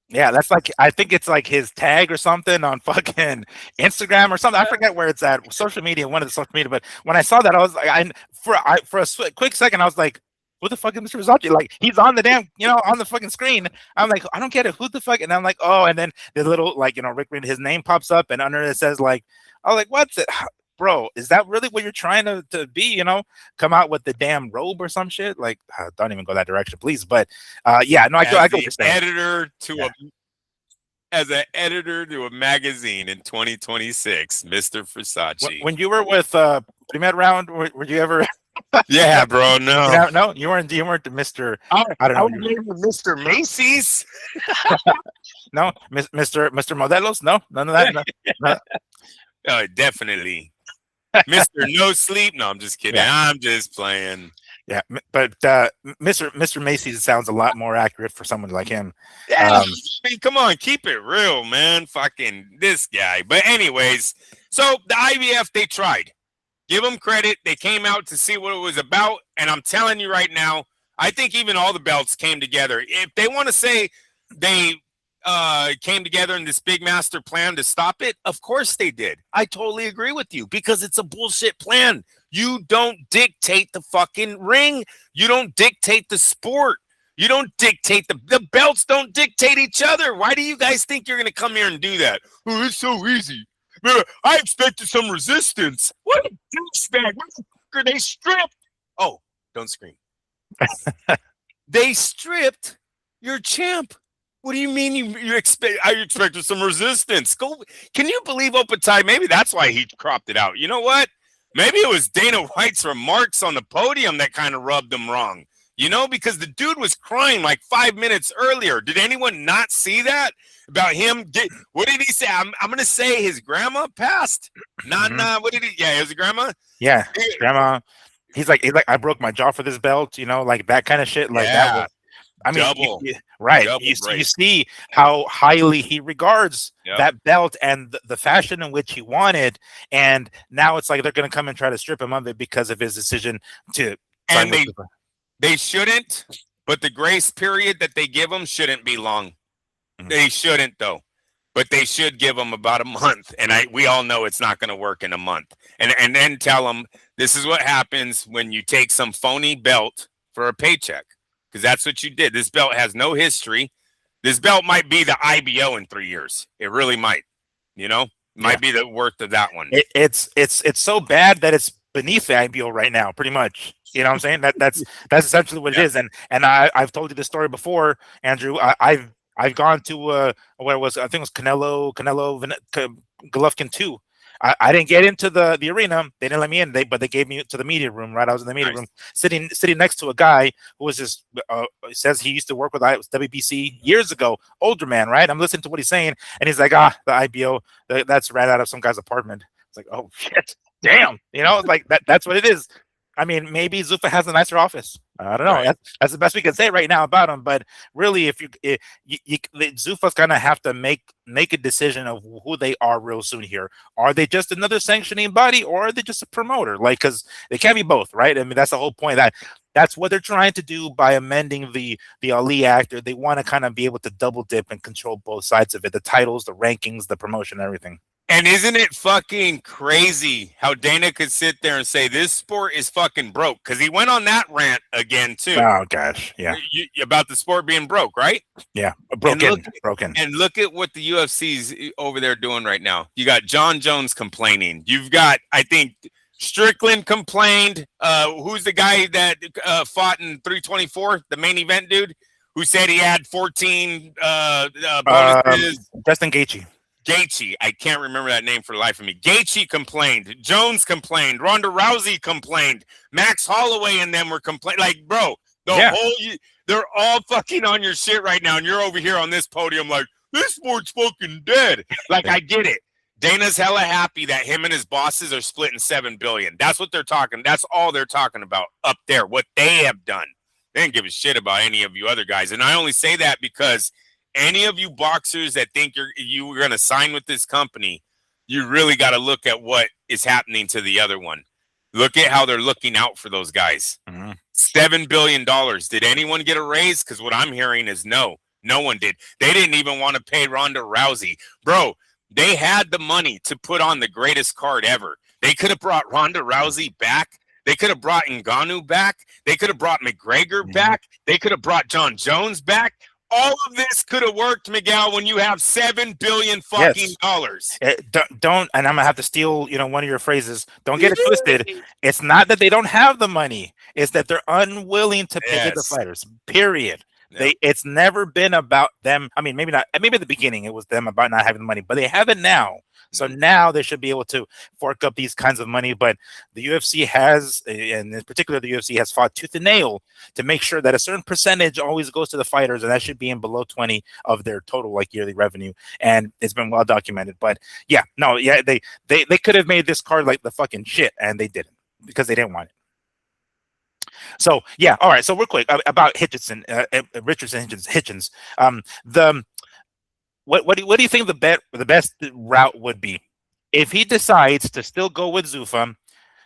Yeah, that's like, I think it's like his tag or something on fucking Instagram or something. I forget where it's at. Social media, one of the social media. But when I saw that, I was like, for a quick second, I was like, who the fuck is Mr. Versace? Like, he's on the damn, on the fucking screen. I'm like, I don't get it. Who the fuck? And I'm like, oh, and then the little, like, Rick, his name pops up, and under it says, like, I was like, what's it? Bro, is that really what you're trying to be, come out with the damn robe or some shit? Like, don't even go that direction, please. But yeah, no, I go what you're saying. As an editor to a magazine in 2026, Mr. Versace. When you were with Primer Round, were you ever? Yeah, bro. No, no, you weren't Mr. I don't know. Mr. Macy's. No, Mr. Modelos. No, none of that. No. Oh, definitely. Mr. No Sleep. No, I'm just kidding. Yeah. I'm just playing. Yeah, but Mr. Macy's sounds a lot more accurate for someone like him. Yeah, I mean, come on, keep it real, man. Fucking this guy. But anyways, so the IBF, they tried. Give them credit. They came out to see what it was about. And I'm telling you right now, I think even all the belts came together. If they want to say they came together in this big master plan to stop it, of course they did. I totally agree with you, because it's a bullshit plan. You don't dictate the fucking ring. You don't dictate the sport. You don't dictate the belts don't dictate each other. Why do you guys think you're going to come here and do that? Oh, it's so easy. I expected some resistance. What a douchebag. They stripped. Oh, don't scream. They stripped your champ. What do you mean you expect? I expected some resistance. Can you believe Opetaia? Maybe that's why he cropped it out. You know what? Maybe it was Dana White's remarks on the podium that kind of rubbed him wrong. Because the dude was crying like 5 minutes earlier. Did anyone not see that? About him? What did he say? I'm going to say his grandma passed. Nah. What did he? Yeah, his grandma. Yeah, his grandma. He's like, I broke my jaw for this belt. Like that kind of shit. Like that was. I mean, right. You see how highly he regards that belt and the fashion in which he wanted, and now it's like they're going to come and try to strip him of it because of his decision to. And they shouldn't, but the grace period that they give him shouldn't be long. Mm-hmm. They shouldn't, though, but they should give him about a month, and we all know it's not going to work in a month. And then tell him this is what happens when you take some phony belt for a paycheck. Because that's what you did. This belt has no history. This belt might be the IBO in 3 years. It really might. Might be the worth of that one. It's so bad that it's beneath the IBO right now, pretty much. You know what I'm saying? That's essentially what it Yeah. is. And I've told you this story before, Andrew. I've gone to where was, I think it was Golovkin 2. I didn't get into the arena. They didn't let me in. But they gave me to the media room. Right, I was in the media room, sitting next to a guy who was just says he used to work with WBC years ago. Older man, right? I'm listening to what he's saying, and he's like, the IBO that's ran out of some guy's apartment. It's like, oh shit, damn. You know, it's like that's what it is. I mean, maybe Zuffa has a nicer office. I don't know. Right. That's the best we can say right now about him. But really, if Zuffa's gonna have to make a decision of who they are real soon here. Are they just another sanctioning body, or are they just a promoter? Like, because they can't be both, right? I mean, that's the whole point. That's what they're trying to do by amending the Ali Act. They want to kind of be able to double dip and control both sides of it: the titles, the rankings, the promotion, everything. And isn't it fucking crazy how Dana could sit there and say this sport is fucking broke? Because he went on that rant again too. Oh gosh, yeah. About the sport being broke, right? Yeah, broken. And look at what the UFC's over there doing right now. You got John Jones complaining. You've got, I think, Strickland complained. Who's the guy that fought in 324, the main event dude, who said he had 14 bonuses? Justin Gaethje. I can't remember that name for the life of me. Gaethje complained. Jones complained. Ronda Rousey complained. Max Holloway and them were complaining. Like, bro, they're all fucking on your shit right now, and you're over here on this podium like, this sport's fucking dead. Like, I get it. Dana's hella happy that him and his bosses are splitting $7 billion. That's what they're talking. That's all they're talking about up there, what they have done. They didn't give a shit about any of you other guys. And I only say that because any of you boxers that think you're going to sign with this company, you really got to look at what is happening to the other one. Look at how they're looking out for those guys. Mm-hmm. $7 billion. Did anyone get a raise? Because what I'm hearing is no one did. They didn't even want to pay Ronda Rousey. Bro, they had the money to put on the greatest card ever. They could have brought Ronda Rousey back. They could have brought Ngannou back. They could have brought McGregor back. They could have brought John Jones back. All of this could have worked, Miguel, when you have $7 billion fucking dollars. Don't, and I'm gonna have to steal, one of your phrases. Don't get it twisted. It's not that they don't have the money; it's that they're unwilling to pay the fighters. Period. Yep. It's never been about them. I mean, maybe not. Maybe at the beginning it was them about not having the money, but they have it now. So now they should be able to fork up these kinds of money. But the UFC has, and in particular, the UFC has fought tooth and nail to make sure that a certain percentage always goes to the fighters, and that should be in below 20 of their total yearly revenue. And it's been well documented. But they could have made this card like the fucking shit, and they didn't because they didn't want it. So all right. So real quick about Hitchins. What do you think the best route would be if he decides to still go with Zuffa?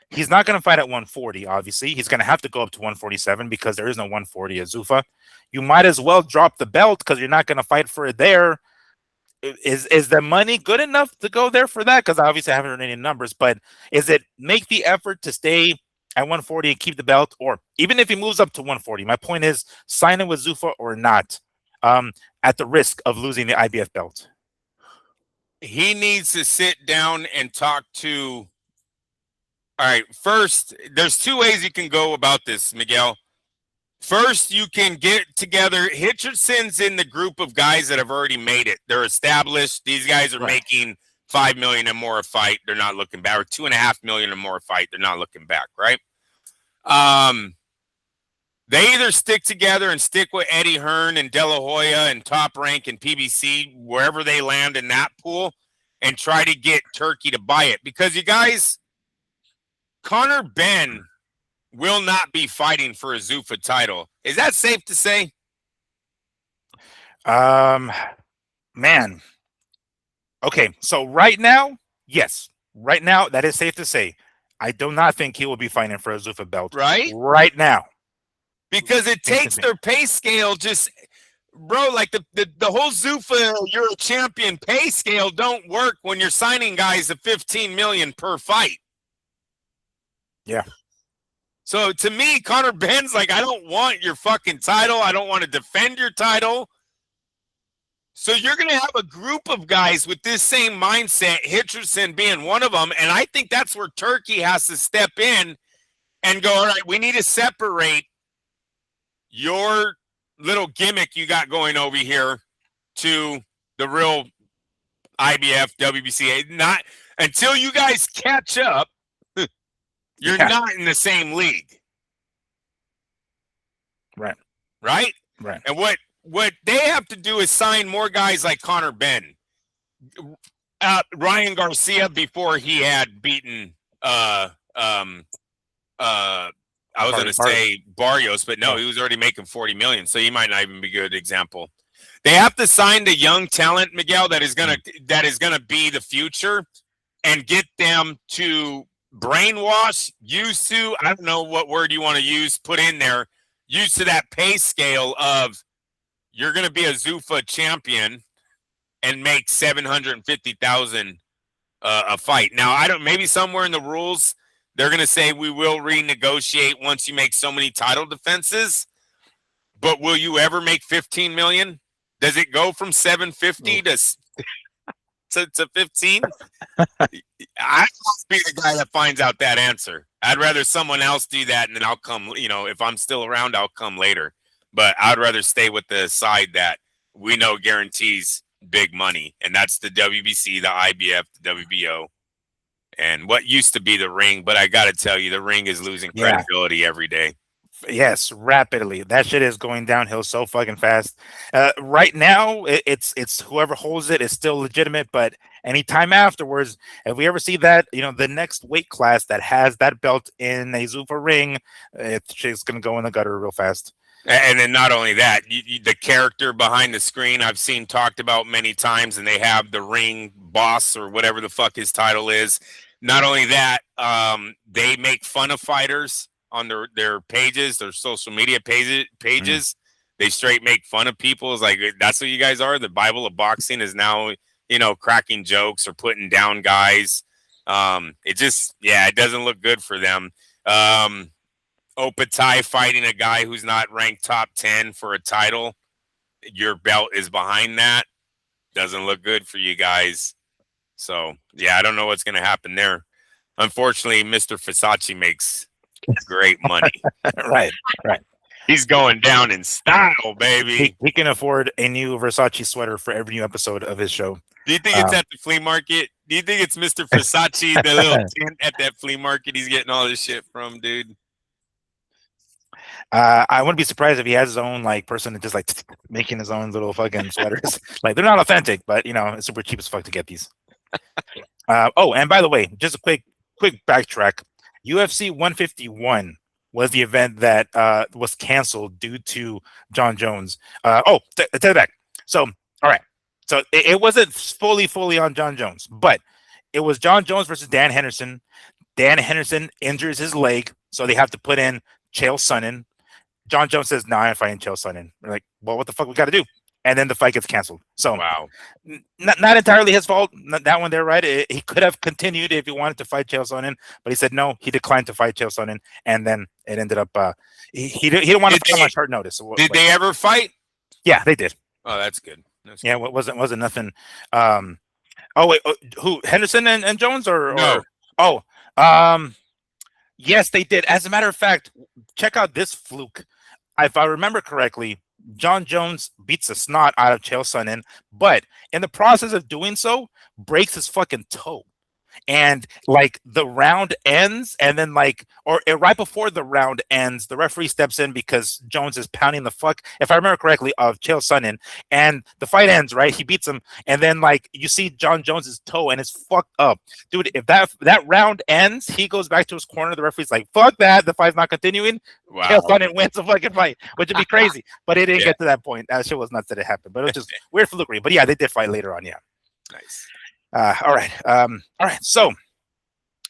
He's not going to fight at 140. Obviously, he's going to have to go up to 147 because there is no 140 at Zuffa. You might as well drop the belt because you're not going to fight for it there. Is the money good enough to go there for that? Because obviously I haven't heard any numbers, but is it make the effort to stay at 140 and keep the belt, or even if he moves up to 140? My point is, sign it with Zuffa or not, at the risk of losing the IBF belt. He needs to sit down and talk to. All right, first, there's two ways you can go about this, Miguel. First, you can get together. Hitchinson's in the group of guys that have already made it. They're established. These guys are making $5 million and more a fight. They're not looking back. Or $2.5 million and more a fight. They're not looking back, right? They either stick together and stick with Eddie Hearn and De La Hoya and Top Rank and PBC, wherever they land in that pool, and try to get Turkey to buy it. Because you guys, Conor Benn will not be fighting for a Zuffa title. Is that safe to say? Man. Okay, so right now, yes. Right now, that is safe to say. I do not think he will be fighting for a Zuffa belt. Right now. Because it takes their pay scale just, bro, like the whole Zuffa, you're a champion pay scale don't work when you're signing guys at $15 million per fight. Yeah. So to me, Conor Benn's like, I don't want your fucking title. I don't want to defend your title. So you're going to have a group of guys with this same mindset, Hitchins being one of them, and I think that's where Turkey has to step in and go, all right, we need to separate your little gimmick you got going over here to the real IBF, WBC. Not until you guys catch up, you're not in the same league. Right. Right? Right. And what they have to do is sign more guys like Conor Benn. Ryan Garcia before he had beaten I was going to say Barrios, but no, he was already making 40 million, so he might not even be a good example. They have to sign the young talent, Miguel, that is gonna be the future, and get them to brainwash, used to, I don't know what word you want to use, put in there, used to that pay scale of you're gonna be a Zuffa champion and make 750,000 a fight. Now I don't, maybe somewhere in the rules they're gonna say we will renegotiate once you make so many title defenses, but will you ever make 15 million? Does it go from 750 to 15? I must be the guy that finds out that answer. I'd rather someone else do that, and then I'll come. If I'm still around, I'll come later. But I'd rather stay with the side that we know guarantees big money, and that's the WBC, the IBF, the WBO, and what used to be the ring. But I got to tell you, the ring is losing credibility every day. Yes, rapidly. That shit is going downhill so fucking fast. Right now, it's whoever holds it is still legitimate, but anytime afterwards, if we ever see that, the next weight class that has that belt in a Zuffa ring, it's gonna go in the gutter real fast. And then not only that, the character behind the screen I've seen talked about many times, and they have the ring boss or whatever the fuck his title is. Not only that, they make fun of fighters on their pages, their social media pages. They straight make fun of people. It's like, that's what you guys are. The Bible of boxing is now, cracking jokes or putting down guys. It doesn't look good for them. Opetaia fighting a guy who's not ranked top 10 for a title. Your belt is behind that. Doesn't look good for you guys. So, I don't know what's going to happen there. Unfortunately, Mr. Versace makes great money. Right. He's going down in style, baby. He can afford a new Versace sweater for every new episode of his show. Do you think it's at the flea market? Do you think it's Mr. Versace, the little tent at that flea market he's getting all this shit from, dude? I wouldn't be surprised if he has his own person that just making his own little fucking sweaters. They're not authentic, but it's super cheap as fuck to get these. And by the way, just a quick backtrack. UFC 151 was the event that was canceled due to John Jones. Take it back. So, all right. So it wasn't fully on John Jones, but it was John Jones versus Dan Henderson. Dan Henderson injures his leg, so they have to put in Chael Sonnen. John Jones says, "No, I'm fighting Chael Sonnen." We're like, well, what the fuck we got to do? And then the fight gets canceled. So, wow, not entirely his fault. That one there, right? He could have continued if he wanted to fight Chael Sonnen, but he said no. He declined to fight Chael Sonnen, and then it ended up he didn't want to fight on short notice. So did they ever fight? Yeah, they did. Oh, that's good. Yeah, it wasn't nothing. Who Henderson and Jones or no? Yes, they did. As a matter of fact, check out this fluke. If I remember correctly, John Jones beats the snot out of Chael Sonnen, but in the process of doing so, breaks his fucking toe. And the round ends, and then right before the round ends, the referee steps in because Jones is pounding the fuck, if I remember correctly, of Chael Sonnen, and the fight ends, right? He beats him, and then you see John Jones's toe, and it's fucked up, dude. If that round ends, he goes back to his corner. The referee's like, "Fuck that! The fight's not continuing." Wow. Chael Sonnen wins the fucking fight, which would be crazy, but it didn't get to that point. That shit was nuts that it happened, but it was just weird flukery. But yeah, they did fight later on. Yeah, nice. All right. So,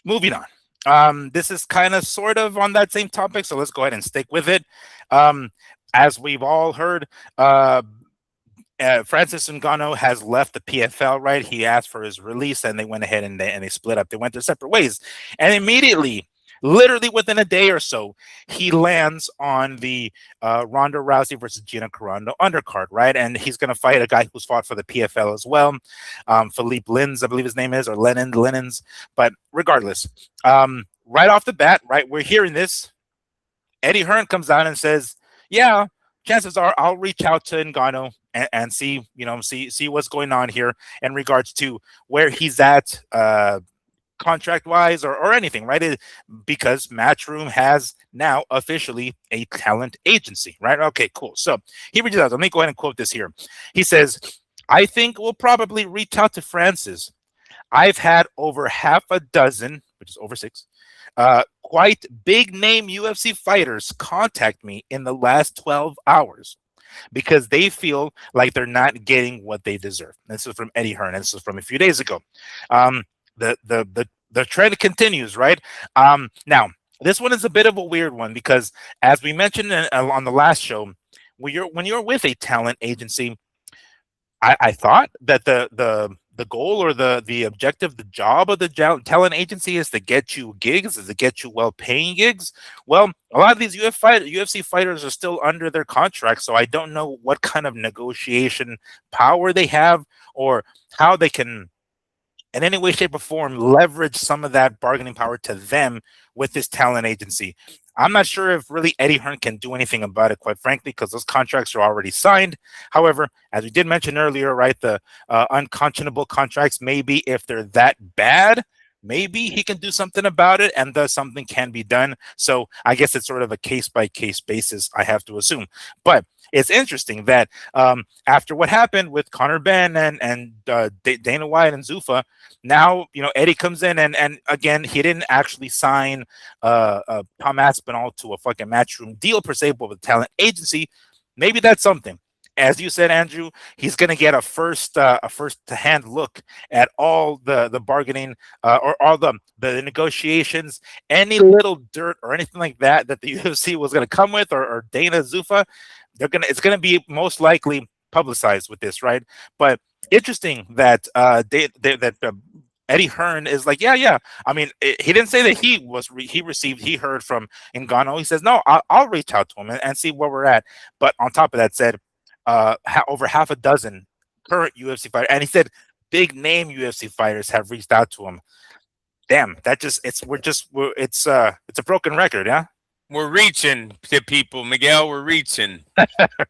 moving on. This is kind of sort of on that same topic, so let's go ahead and stick with it. As we've all heard, Francis Ngannou has left the PFL. Right, he asked for his release, and they went ahead and they split up. They went their separate ways, and immediately literally within a day or so, he lands on the Ronda Rousey versus Gina Carano undercard, right? And he's going to fight a guy who's fought for the PFL as well, Philippe Lins, I believe his name is, or Lenins. But regardless, right off the bat, right, we're hearing this. Eddie Hearn comes out and says, "Yeah, chances are I'll reach out to Ngannou and see, see what's going on here in regards to where he's at." Contract wise or anything, right? Because Matchroom has now officially a talent agency, right? Okay, cool. So he reaches out. Let me go ahead and quote this here. He says, "I think we'll probably reach out to Francis. I've had over half a dozen, which is over six, quite big name UFC fighters contact me in the last 12 hours because they feel like they're not getting what they deserve." This is from Eddie Hearn. This is from a few days ago. The trend continues, right? Now, this one is a bit of a weird one because, as we mentioned on the last show, when you're with a talent agency, I thought that the goal or the objective, the job of the talent agency is to get you gigs, is to get you well-paying gigs. Well, a lot of these UFC fighters are still under their contract, so I don't know what kind of negotiation power they have or how they can in any way, shape, or form, leverage some of that bargaining power to them with this talent agency. I'm not sure if really Eddie Hearn can do anything about it, quite frankly, because those contracts are already signed. However, as we did mention earlier, right, the unconscionable contracts, maybe if they're that bad, maybe he can do something about it and thus something can be done. So I guess it's sort of a case-by-case basis, I have to assume. But it's interesting that after what happened with Conor Benn and Dana White and Zuffa, now Eddie comes in and again he didn't actually sign Tom Aspinall to a fucking Matchroom deal per se, but with a talent agency, maybe that's something. As you said, Andrew, he's going to get a first to hand look at all the bargaining or all the negotiations, any little dirt or anything like that the UFC was going to come with or Dana Zuffa. It's gonna be most likely publicized with this, right? But interesting that Eddie Hearn is like, yeah. I mean, he didn't say that he heard from Ngannou. He says, no, I'll reach out to him and see where we're at. But on top of that, said over half a dozen current UFC fighters, and he said big name UFC fighters have reached out to him. Damn, it's a broken record, yeah. We're reaching to people, Miguel. We're reaching.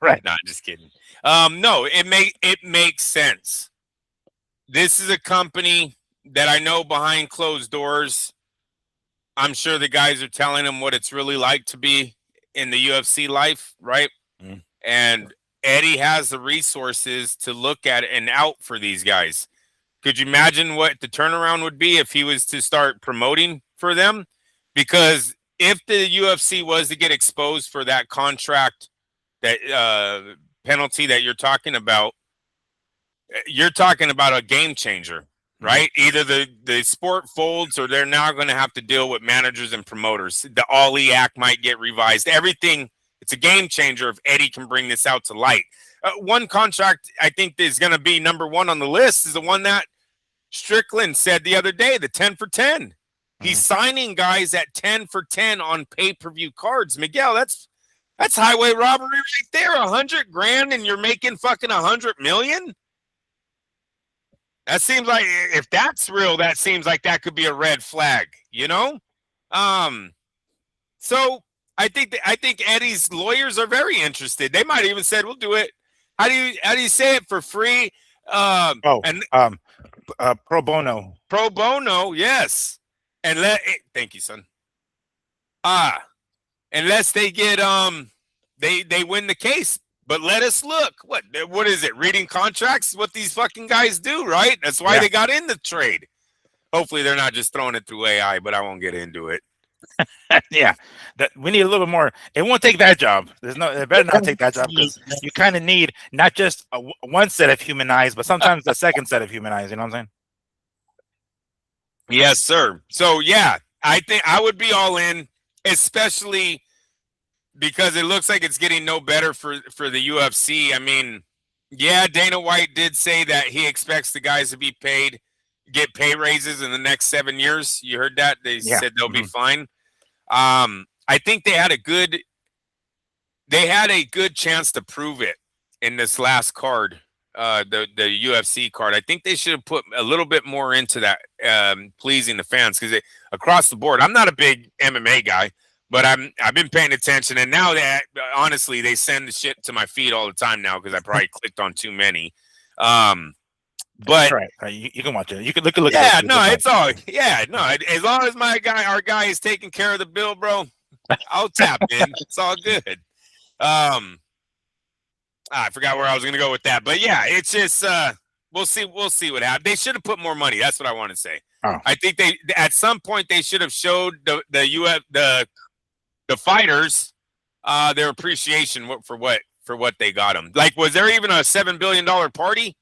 Right. No, just kidding. No, it makes sense. This is a company that I know behind closed doors. I'm sure the guys are telling them what it's really like to be in the UFC life, right? Mm. And Eddie has the resources to look at and out for these guys. Could you imagine what the turnaround would be if he was to start promoting for them? Because if the UFC was to get exposed for that contract, that penalty that you're talking about a game changer, right? Mm-hmm. Either the sport folds or they're now going to have to deal with managers and promoters. The Ali Act might get revised. Everything, it's a game changer if Eddie can bring this out to light. One contract I think is going to be number one on the list is the one that Strickland said the other day, the 10 for 10. He's signing guys at 10 for 10 on pay-per-view cards. Miguel, that's highway robbery right there. $100,000 and you're making fucking $100 million. That seems like, if that's real, that seems like that could be a red flag, So I think Eddie's lawyers are very interested. They might even said, "We'll do it." How do you say it for free? Pro bono. Pro bono, yes. And thank you, son. Unless they get they win the case. But let us look. What is it? Reading contracts? What these fucking guys do, right? That's why they got in the trade. Hopefully they're not just throwing it through AI, but I won't get into it. Yeah, we need a little more. It won't take that job. It better not take that job because you kind of need not just one set of human eyes, but sometimes a second set of human eyes. You know what I'm saying? Yes, sir. So yeah, I think I would be all in, especially because it looks like it's getting no better for the UFC. I mean, yeah, Dana White did say that he expects the guys to be paid, get pay raises in the next 7 years. You heard that? They said they'll be fine. I think they had a good chance to prove it in this last card, the UFC card. I think they should have put a little bit more into that, pleasing the fans, because across the board, I'm not a big MMA guy, but I've been paying attention, and now that honestly they send the shit to my feed all the time now because I probably clicked on too many. But right. You can watch it. You can look. Yeah, no, it's all. Yeah, no. As long as our guy is taking care of the bill, bro, I'll tap in. It's all good. I forgot where I was going to go with that, but yeah, it's just we'll see what happens. They should have put more money. That's what I want to say. Oh. I think they at some point they should have showed the fighters their appreciation for what they got them. Like, was there even a $7 billion party?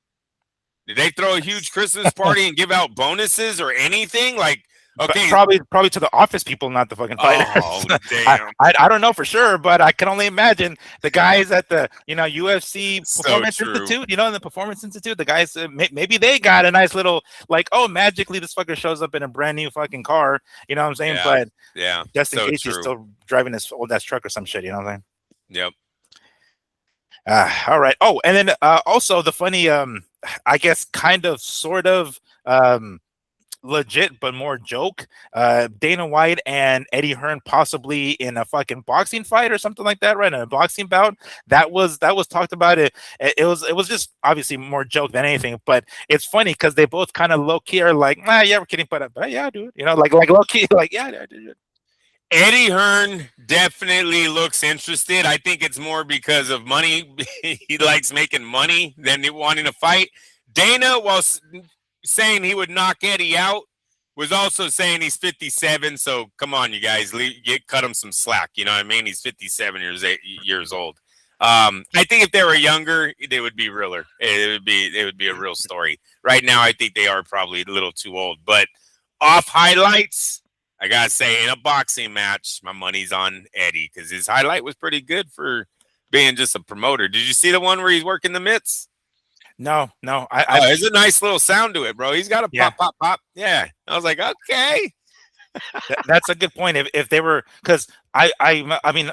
Did they throw a huge Christmas party and give out bonuses or anything? Like, okay, probably to the office people, not the fucking fighters. Oh, damn. I don't know for sure, but I can only imagine the guys at the UFC Performance Institute. In the Performance Institute, the guys maybe they got a nice little like, oh, magically this fucker shows up in a brand new fucking car. You know what I'm saying? Yeah. But yeah, just in case he's still driving this old ass truck or some shit. You know what I'm saying? Yep. All right. Oh, and then also the funny, I guess, kind of, sort of, legit but more joke. Dana White and Eddie Hearn possibly in a fucking boxing fight or something like that, right? In a boxing bout. That was talked about. It was just obviously more joke than anything. But it's funny because they both kind of low key are like, nah, yeah, we're kidding, but yeah, dude. Like low key, like yeah, dude. Eddie Hearn definitely looks interested. I think it's more because of money. He likes making money than wanting to fight. Dana, while saying he would knock Eddie out, was also saying he's 57. So come on, you guys, cut him some slack. You know what I mean? He's 57 years old. I think if they were younger, they would be realer. It would be a real story. Right now, I think they are probably a little too old. But off highlights, I gotta say, in a boxing match, my money's on Eddie because his highlight was pretty good for being just a promoter. Did you see the one where he's working the mitts? No. There's a nice little sound to it, bro. He's got a pop, pop, pop. Yeah, I was like, okay. That's a good point. If they were, because I mean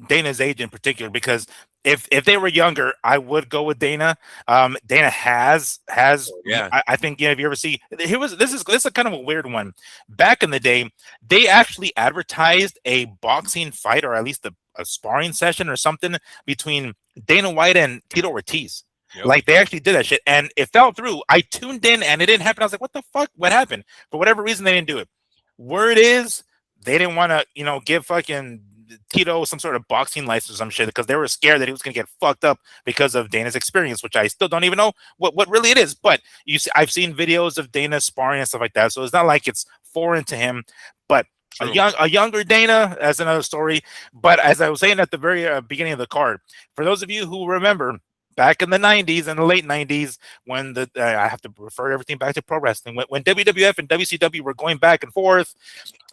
Dana's age in particular, because if they were younger, I would go with Dana. Dana has I think if you ever see, this is a kind of a weird one. Back in the day, they actually advertised a boxing fight, or at least a sparring session or something between Dana White and Tito Ortiz. Yep. Like they actually did that shit, and it fell through. I tuned in and it didn't happen. I was like, what the fuck? What happened? For whatever reason, they didn't do it. Word is they didn't want to, give fucking Tito some sort of boxing license or some shit because they were scared that he was going to get fucked up because of Dana's experience, which I still don't even know what really it is. But I've seen videos of Dana sparring and stuff like that, so it's not like it's foreign to him. But a younger Dana, that's another story. But as I was saying at the very beginning of the card, for those of you who remember, back in the 90s and the late 90s, when I have to refer everything back to pro wrestling, when WWF and WCW were going back and forth,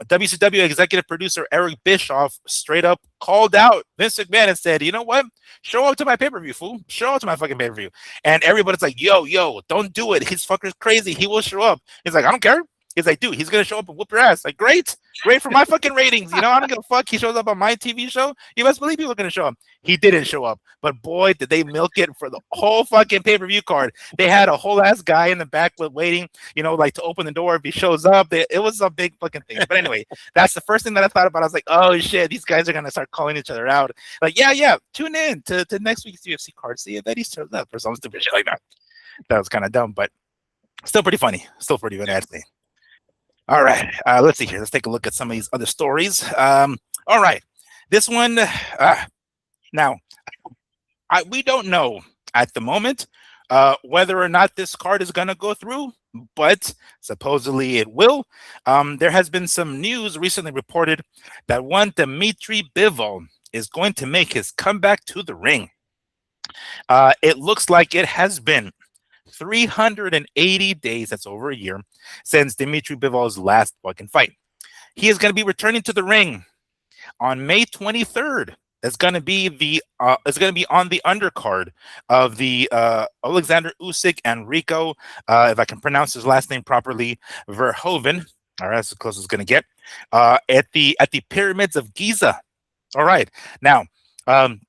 WCW executive producer Eric Bischoff straight up called out Vince McMahon and said, you know what? Show up to my pay-per-view, fool. Show up to my fucking pay-per-view. And everybody's like, yo, don't do it. He's fucker's crazy. He will show up. He's like, I don't care. He's like, dude, he's going to show up and whoop your ass. Like, great for my fucking ratings. I don't give a fuck. He shows up on my TV show. You best believe people are going to show up. He didn't show up. But boy, did they milk it for the whole fucking pay-per-view card. They had a whole ass guy in the back waiting, like to open the door if he shows up. It was a big fucking thing. But anyway, that's the first thing that I thought about. I was like, oh shit, these guys are going to start calling each other out. Like, yeah, tune in to next week's UFC card. See if Eddie shows up or some stupid shit like that. That was kind of dumb, but still pretty funny. Still pretty good, actually. All right, let's see here. Let's take a look at some of these other stories. All right, this one. Now, we don't know at the moment whether or not this card is going to go through, but supposedly it will. There has been some news recently reported that one Dmitry Bivol is going to make his comeback to the ring. It looks like it has been 380 days, that's over a year, since Dmitry Bivol's last fucking fight. He is going to be returning to the ring on May 23rd. It's going to be on the undercard of the Alexander Usyk and Rico, if I can pronounce his last name properly, Verhoeven. All right, that's as close as it's going to get. At the pyramids of Giza. All right. Now,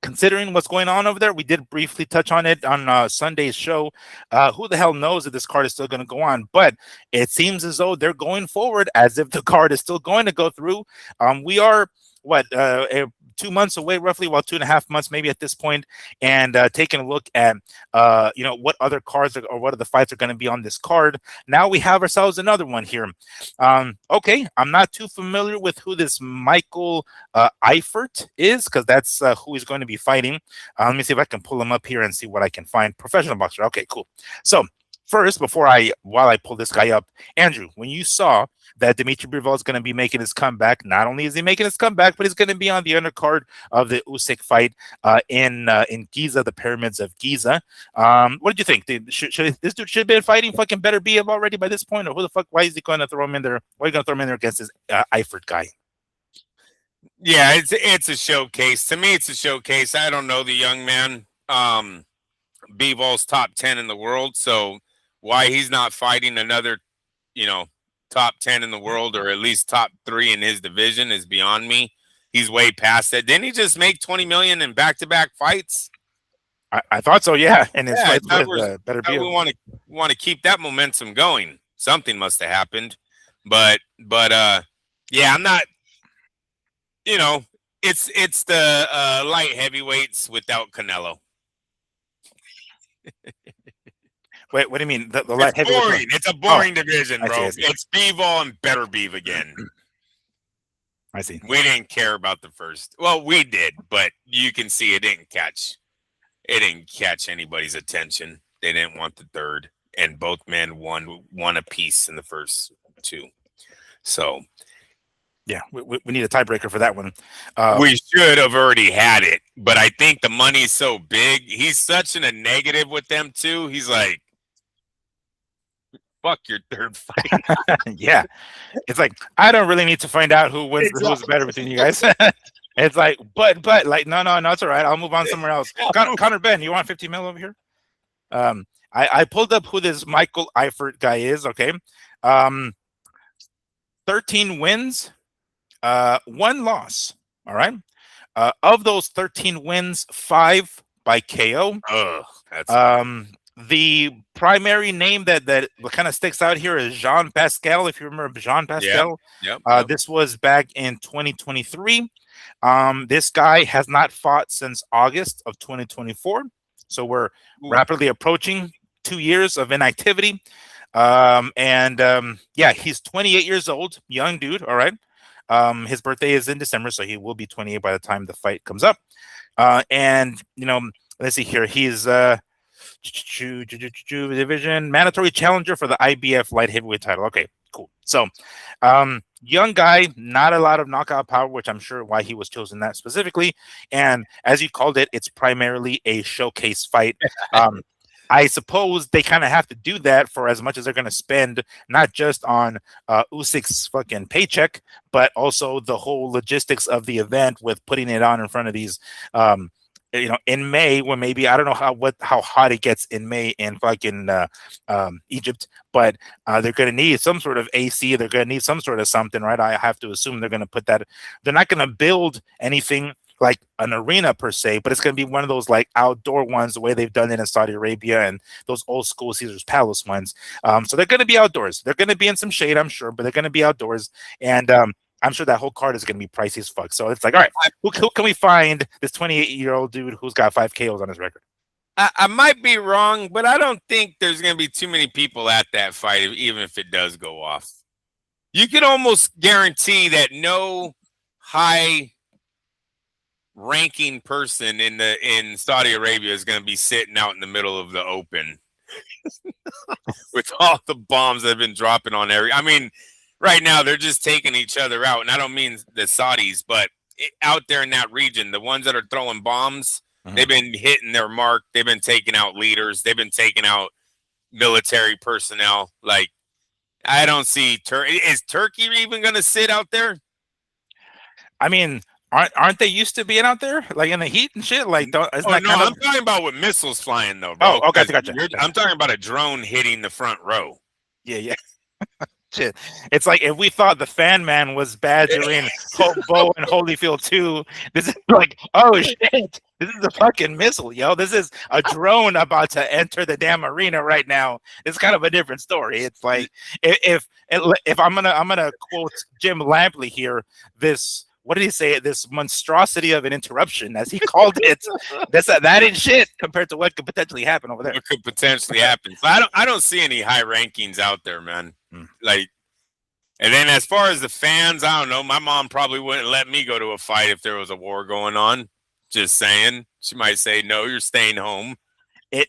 considering what's going on over there, we did briefly touch on it on Sunday's show. Who the hell knows if this card is still going to go on? But it seems as though they're going forward as if the card is still going to go through. We are what 2 months away, roughly, well, 2.5 months maybe at this point, and taking a look at what other cards or what other fights are going to be on this card. Now we have ourselves another one here. Okay, I'm not too familiar with who this Michael Eifert is, because that's who he's going to be fighting. Let me see if I can pull him up here and see what I can find. Professional boxer. Okay, cool. So first, while I pull this guy up, Andrew, when you saw that Dimitri Bivol is going to be making his comeback, not only is he making his comeback, but he's going to be on the undercard of the Usyk fight in Giza, the pyramids of Giza. What did you think? Should this dude should have been fighting fucking Better Biev already by this point, or who the fuck? Why is he going to throw him in there? Why are you going to throw him in there against this Eifert guy? Yeah, it's a showcase. To me, it's a showcase. I don't know the young man. Bivol's top 10 in the world, so why he's not fighting another, top 10 in the world, or at least top 3 in his division, is beyond me. He's way past that. Didn't he just make 20 million in back-to-back fights? I thought so, yeah. And his fights with Better Biev. We want to keep that momentum going. Something must have happened, but yeah, I'm not. It's the light heavyweights without Canelo. Wait, what do you mean? The light heavyweight? Boring. It's a boring division, bro. I see. It's Bivol and Better Biev again. I see. We didn't care about the first. Well, we did, but you can see it didn't catch anybody's attention. They didn't want the third, and both men won a piece in the first 2. So, yeah, we need a tiebreaker for that one. We should have already had it, but I think the money's so big. He's such in a negative with them too. He's like, fuck your third fight. Yeah. It's like, I don't really need to find out who wins, who's better between you guys. It's like, but like, no, it's all right. I'll move on somewhere else. Connor Ben, you want 50 mil over here? I pulled up who this Michael Eifert guy is. Okay. 13 wins, 1 loss. All right. Of those 13 wins, 5 by KO. The primary name that kind of sticks out here is Jean Pascal. If you remember Jean Pascal, yep. This was back in 2023. This guy has not fought since August of 2024. So we're rapidly approaching 2 years of inactivity. Yeah, he's 28 years old, young dude. All right. His birthday is in December, so he will be 28 by the time the fight comes up. And let's see here. He's division mandatory challenger for the IBF light heavyweight title. Okay, cool. So, young guy, not a lot of knockout power, which I'm sure why he was chosen that specifically. And as you called it, it's primarily a showcase fight. I suppose they kind of have to do that for as much as they're going to spend, not just on Usyk's fucking paycheck, but also the whole logistics of the event with putting it on in front of these, in May, when maybe I don't know how hot it gets in May in fucking Egypt, but they're going to need some sort of AC. They're going to need some sort of something, right? I have to assume they're going to put that. They're not going to build anything like an arena per se, but it's going to be one of those like outdoor ones, the way they've done it in Saudi Arabia and those old school Caesar's Palace ones. So they're going to be outdoors. They're going to be in some shade, I'm sure, but they're going to be outdoors. And I'm sure that whole card is going to be pricey as fuck. So it's like, all right, who can we find this 28-year-old dude who's got 5 KOs on his record? I might be wrong, but I don't think there's going to be too many people at that fight, even if it does go off. You can almost guarantee that no high ranking person in Saudi Arabia is going to be sitting out in the middle of the open with all the bombs that have been dropping on I mean, right now they're just taking each other out, and I don't mean the Saudis, but out there in that region, the ones that are throwing bombs, they've been hitting their mark. They've been taking out leaders. They've been taking out military personnel. Like, I don't see is Turkey even going to sit out there? I mean, aren't they used to being out there, like in the heat and shit? Like, I'm talking about with missiles flying though, bro. Oh, gotcha. I'm talking about a drone hitting the front row. Yeah. Shit. It's like if we thought the Fan Man was bad during Bo and Holyfield 2, this is like, oh shit, this is a fucking missile, yo. This is a drone about to enter the damn arena right now. It's kind of a different story. It's like if I'm gonna quote Jim Lampley here, this what did he say? This monstrosity of an interruption, as he called it. That ain't shit compared to what could potentially happen over there. What could potentially happen? So I don't see any high rankings out there, man. Like, and then as far as the fans, I don't know. My mom probably wouldn't let me go to a fight if there was a war going on. Just saying, she might say, "No, you're staying home."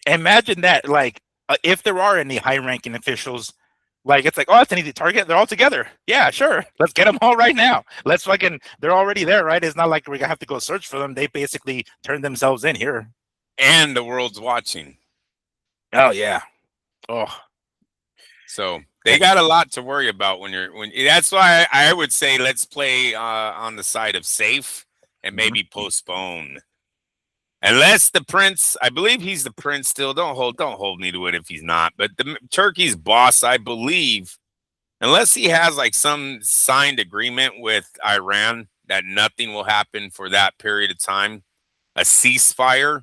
Imagine that, like, if there are any high-ranking officials. Like, it's like, oh, that's an easy target. They're all together. Yeah, sure. Let's get them all right now. Let's fucking, they're already there, right? It's not like we're going to have to go search for them. They basically turned themselves in here. And the world's watching. Oh, yeah. Oh. So they got a lot to worry about that's why I would say let's play on the side of safe and maybe postpone. Unless the Prince, I believe he's the Prince still. Don't hold me to it if he's not. But the Turkey's boss, I believe, unless he has like some signed agreement with Iran that nothing will happen for that period of time, a ceasefire.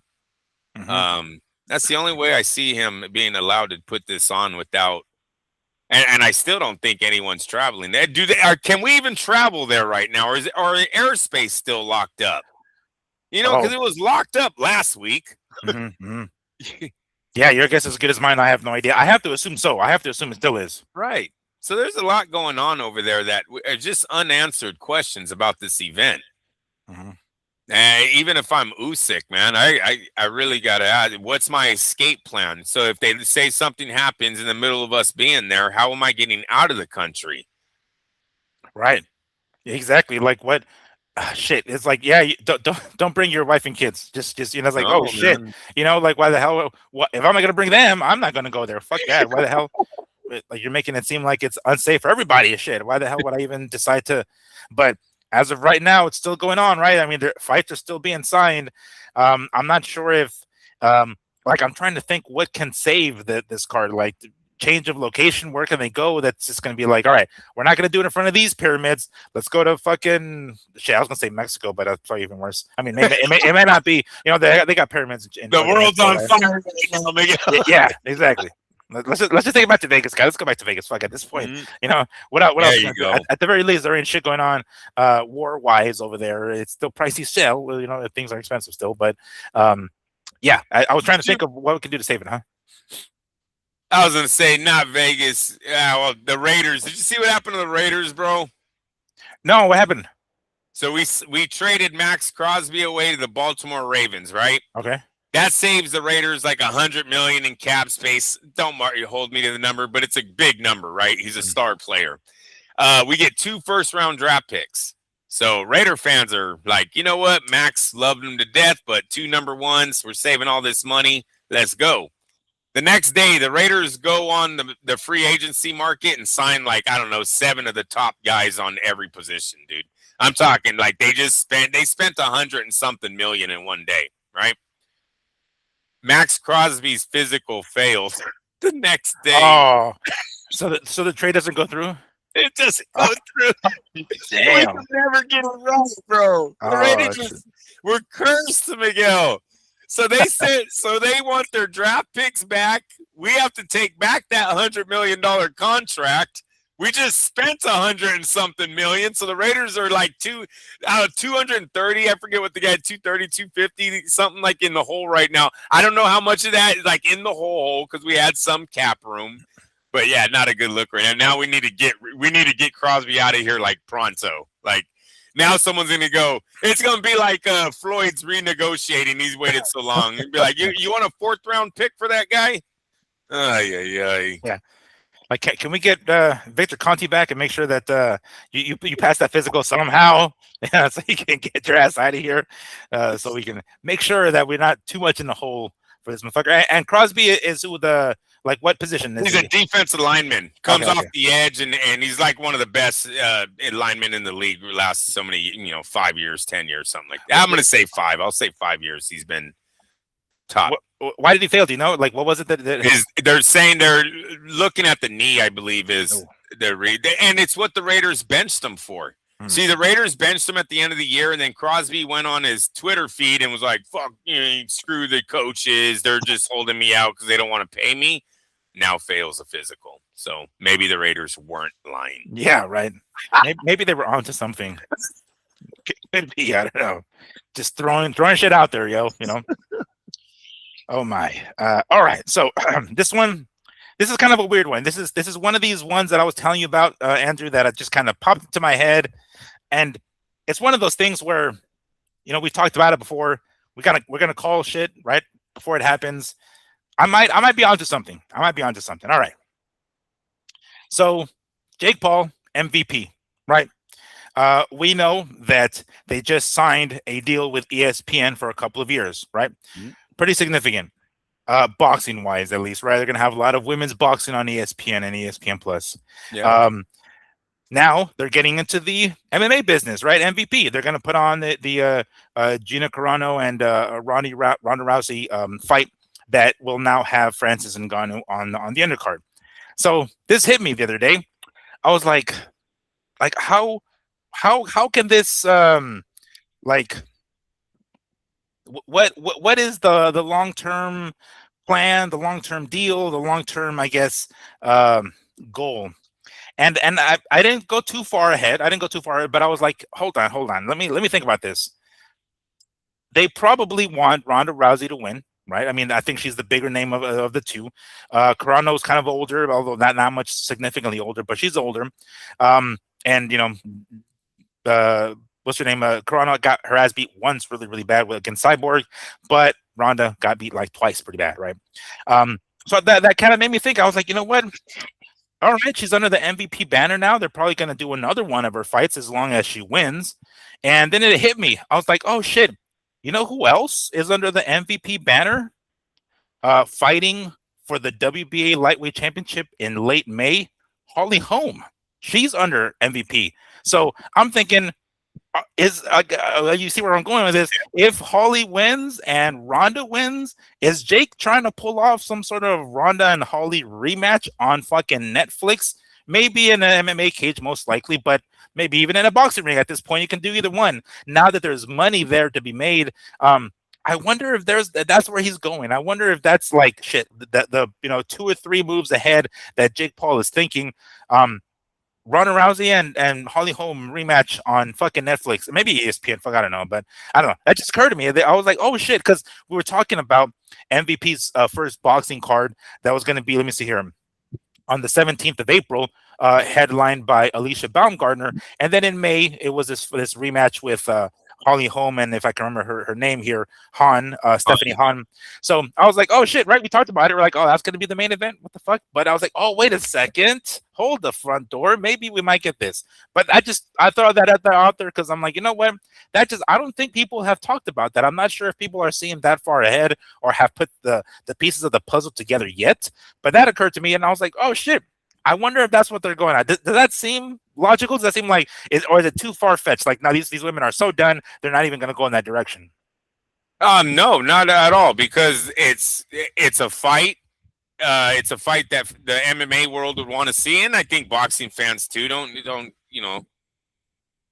That's the only way I see him being allowed to put this on without. And I still don't think anyone's traveling there. Can we even travel there right now, or airspace still locked up? You know, because it was locked up last week. Yeah, your guess is as good as mine. I have no idea. I have to assume so. I have to assume it still is. Right. So there's a lot going on over there that are just unanswered questions about this event. Even if I'm Usyk, man, I really got to ask, what's my escape plan? So if they say something happens in the middle of us being there, how am I getting out of the country? Right. Exactly. Like what? Shit. It's like, yeah, don't bring your wife and kids. Just it's like, oh shit. Man. Like, why the hell? What if I'm not gonna bring them? I'm not gonna go there. Fuck that. Why the hell? Like, you're making it seem like it's unsafe for everybody. Shit. Why the hell would I even decide to? But as of right now, it's still going on, right? I mean, fights are still being signed. I'm not sure if, like, I'm trying to think what can save this card. Like, change of location, where can they go? That's just going to be like, all right, we're not going to do it in front of these pyramids. Let's go to fucking shit. I was going to say Mexico, but that's probably even worse. I mean, it may not be. They got pyramids. The world's on fire right now, Miguel. Yeah, exactly. Let's just take it back to Vegas, guys. Let's go back to Vegas. Fuck, at this point, what else? At the very least, there ain't shit going on war-wise over there. It's still pricey still. Things are expensive still. But yeah, I was trying to think of what we can do to save it, huh? I was gonna say not Vegas. Well, the Raiders. Did you see what happened to the Raiders, bro? No, what happened? So we traded Max Crosby away to the Baltimore Ravens, right? Okay. That saves the Raiders like $100 million in cap space. Don't hold me to the number, but it's a big number, right? He's a star player. We get 2 first-round draft picks. So Raider fans are like, you know what? Max loved him to death, but 2 number 1s. We're saving all this money. Let's go. The next day, the Raiders go on the free agency market and sign, like, I don't know, 7 of the top guys on every position, dude. I'm talking like they spent $100 and something million in one day, right? Max Crosby's physical failed the next day. Oh, so the trade doesn't go through? It doesn't go through. Damn. We never get it right, bro. The Raiders we're cursed, Miguel. So they said, so they want their draft picks back. We have to take back that $100 million contract. We just spent $100 and something million. So the Raiders are like 230. I forget what the guy, 230, 250, something like in the hole right now. I don't know how much of that is like in the hole because we had some cap room. But yeah, not a good look right now. Now we need to get Crosby out of here like pronto. Like now someone's gonna go. It's gonna be like Floyd's renegotiating. He's waited so long. He'd be like, you want a 4th round pick for that guy? Yeah. Like, can we get Victor Conti back and make sure that you pass that physical somehow, so you can get your ass out of here, so we can make sure that we're not too much in the hole for this motherfucker. And Crosby is like what position? He's a defensive lineman. Comes off the edge, and he's like one of the best linemen in the league. Last so many, 5 years, 10 years, something like that. I'm gonna say 5. I'll say 5 years. He's been top. Why did he fail? Do you know? Like, what was it that they're saying they're looking at the knee? I believe is And it's what the Raiders benched him for. See, the Raiders benched him at the end of the year, and then Crosby went on his Twitter feed and was like, "Fuck, screw the coaches. They're just holding me out because they don't want to pay me." Now fails a physical, so maybe the Raiders weren't lying. Yeah, right. Maybe they were onto something. Could be, I don't know. Just throwing shit out there, yo. Oh my. All right. So this is kind of a weird one. This is one of these ones that I was telling you about, Andrew, that just kind of popped into my head, and it's one of those things where, we've talked about it before. We're gonna call shit right before it happens. I might be onto something. All right. So Jake Paul, MVP, right? We know that they just signed a deal with ESPN for a couple of years, right? Mm-hmm. Pretty significant, boxing wise, at least, right? They're gonna have a lot of women's boxing on ESPN and ESPN Plus. Yeah. Now they're getting into the MMA business, right? MVP. They're gonna put on the Gina Carano and Ronda Rousey fight that will now have Francis Ngannou on the undercard. So this hit me the other day. I was like how can this like what is the long-term plan, the long-term deal, the long-term, I guess, goal? And I didn't go too far ahead. But I was like, hold on. Let me think about this. They probably want Ronda Rousey to win, right? I mean, I think she's the bigger name of the two. Carano's kind of older, although not much significantly older, but she's older. And what's her name? Carano got her ass beat once really, really bad against Cyborg, but Ronda got beat like twice pretty bad, right? So that kind of made me think. I was like, you know what? All right, she's under the MVP banner now. They're probably going to do another one of her fights as long as she wins. And then it hit me. I was like, oh, shit. You know who else is under the MVP banner fighting for the WBA Lightweight Championship in late May? Holly Holm. She's under MVP. So I'm thinking, you see where I'm going with this? If Holly wins and Ronda wins, is Jake trying to pull off some sort of Ronda and Holly rematch on fucking Netflix? Maybe in an MMA cage, most likely, but maybe even in a boxing ring. At this point, you can do either one. Now that there's money there to be made, I wonder if that's where he's going. I wonder if that's like shit. The 2 or 3 moves ahead that Jake Paul is thinking. Ronda Rousey and Holly Holm rematch on fucking Netflix, maybe ESPN. Fuck, I don't know, but I don't know. That just occurred to me. I was like, oh shit, because we were talking about MVP's first boxing card that was going to be. Let me see here, on the 17th of April, headlined by Alicia Baumgartner, and then in May it was this rematch with Holly Holm, and if I can remember her name here, Stephanie Hearn. So I was like, oh shit, right? We talked about it. We're like, oh, that's gonna be the main event. What the fuck? But I was like, oh, wait a second, hold the front door. Maybe we might get this. But I throw that out there because I'm like, you know what? I don't think people have talked about that. I'm not sure if people are seeing that far ahead or have put the pieces of the puzzle together yet. But that occurred to me, and I was like, oh shit. I wonder if that's what they're going at. Does that seem logical? Does that seem like, or is it too far fetched? Like, now these women are so done, they're not even going to go in that direction. No, not at all, because it's a fight. It's a fight that the MMA world would want to see, and I think boxing fans too. Don't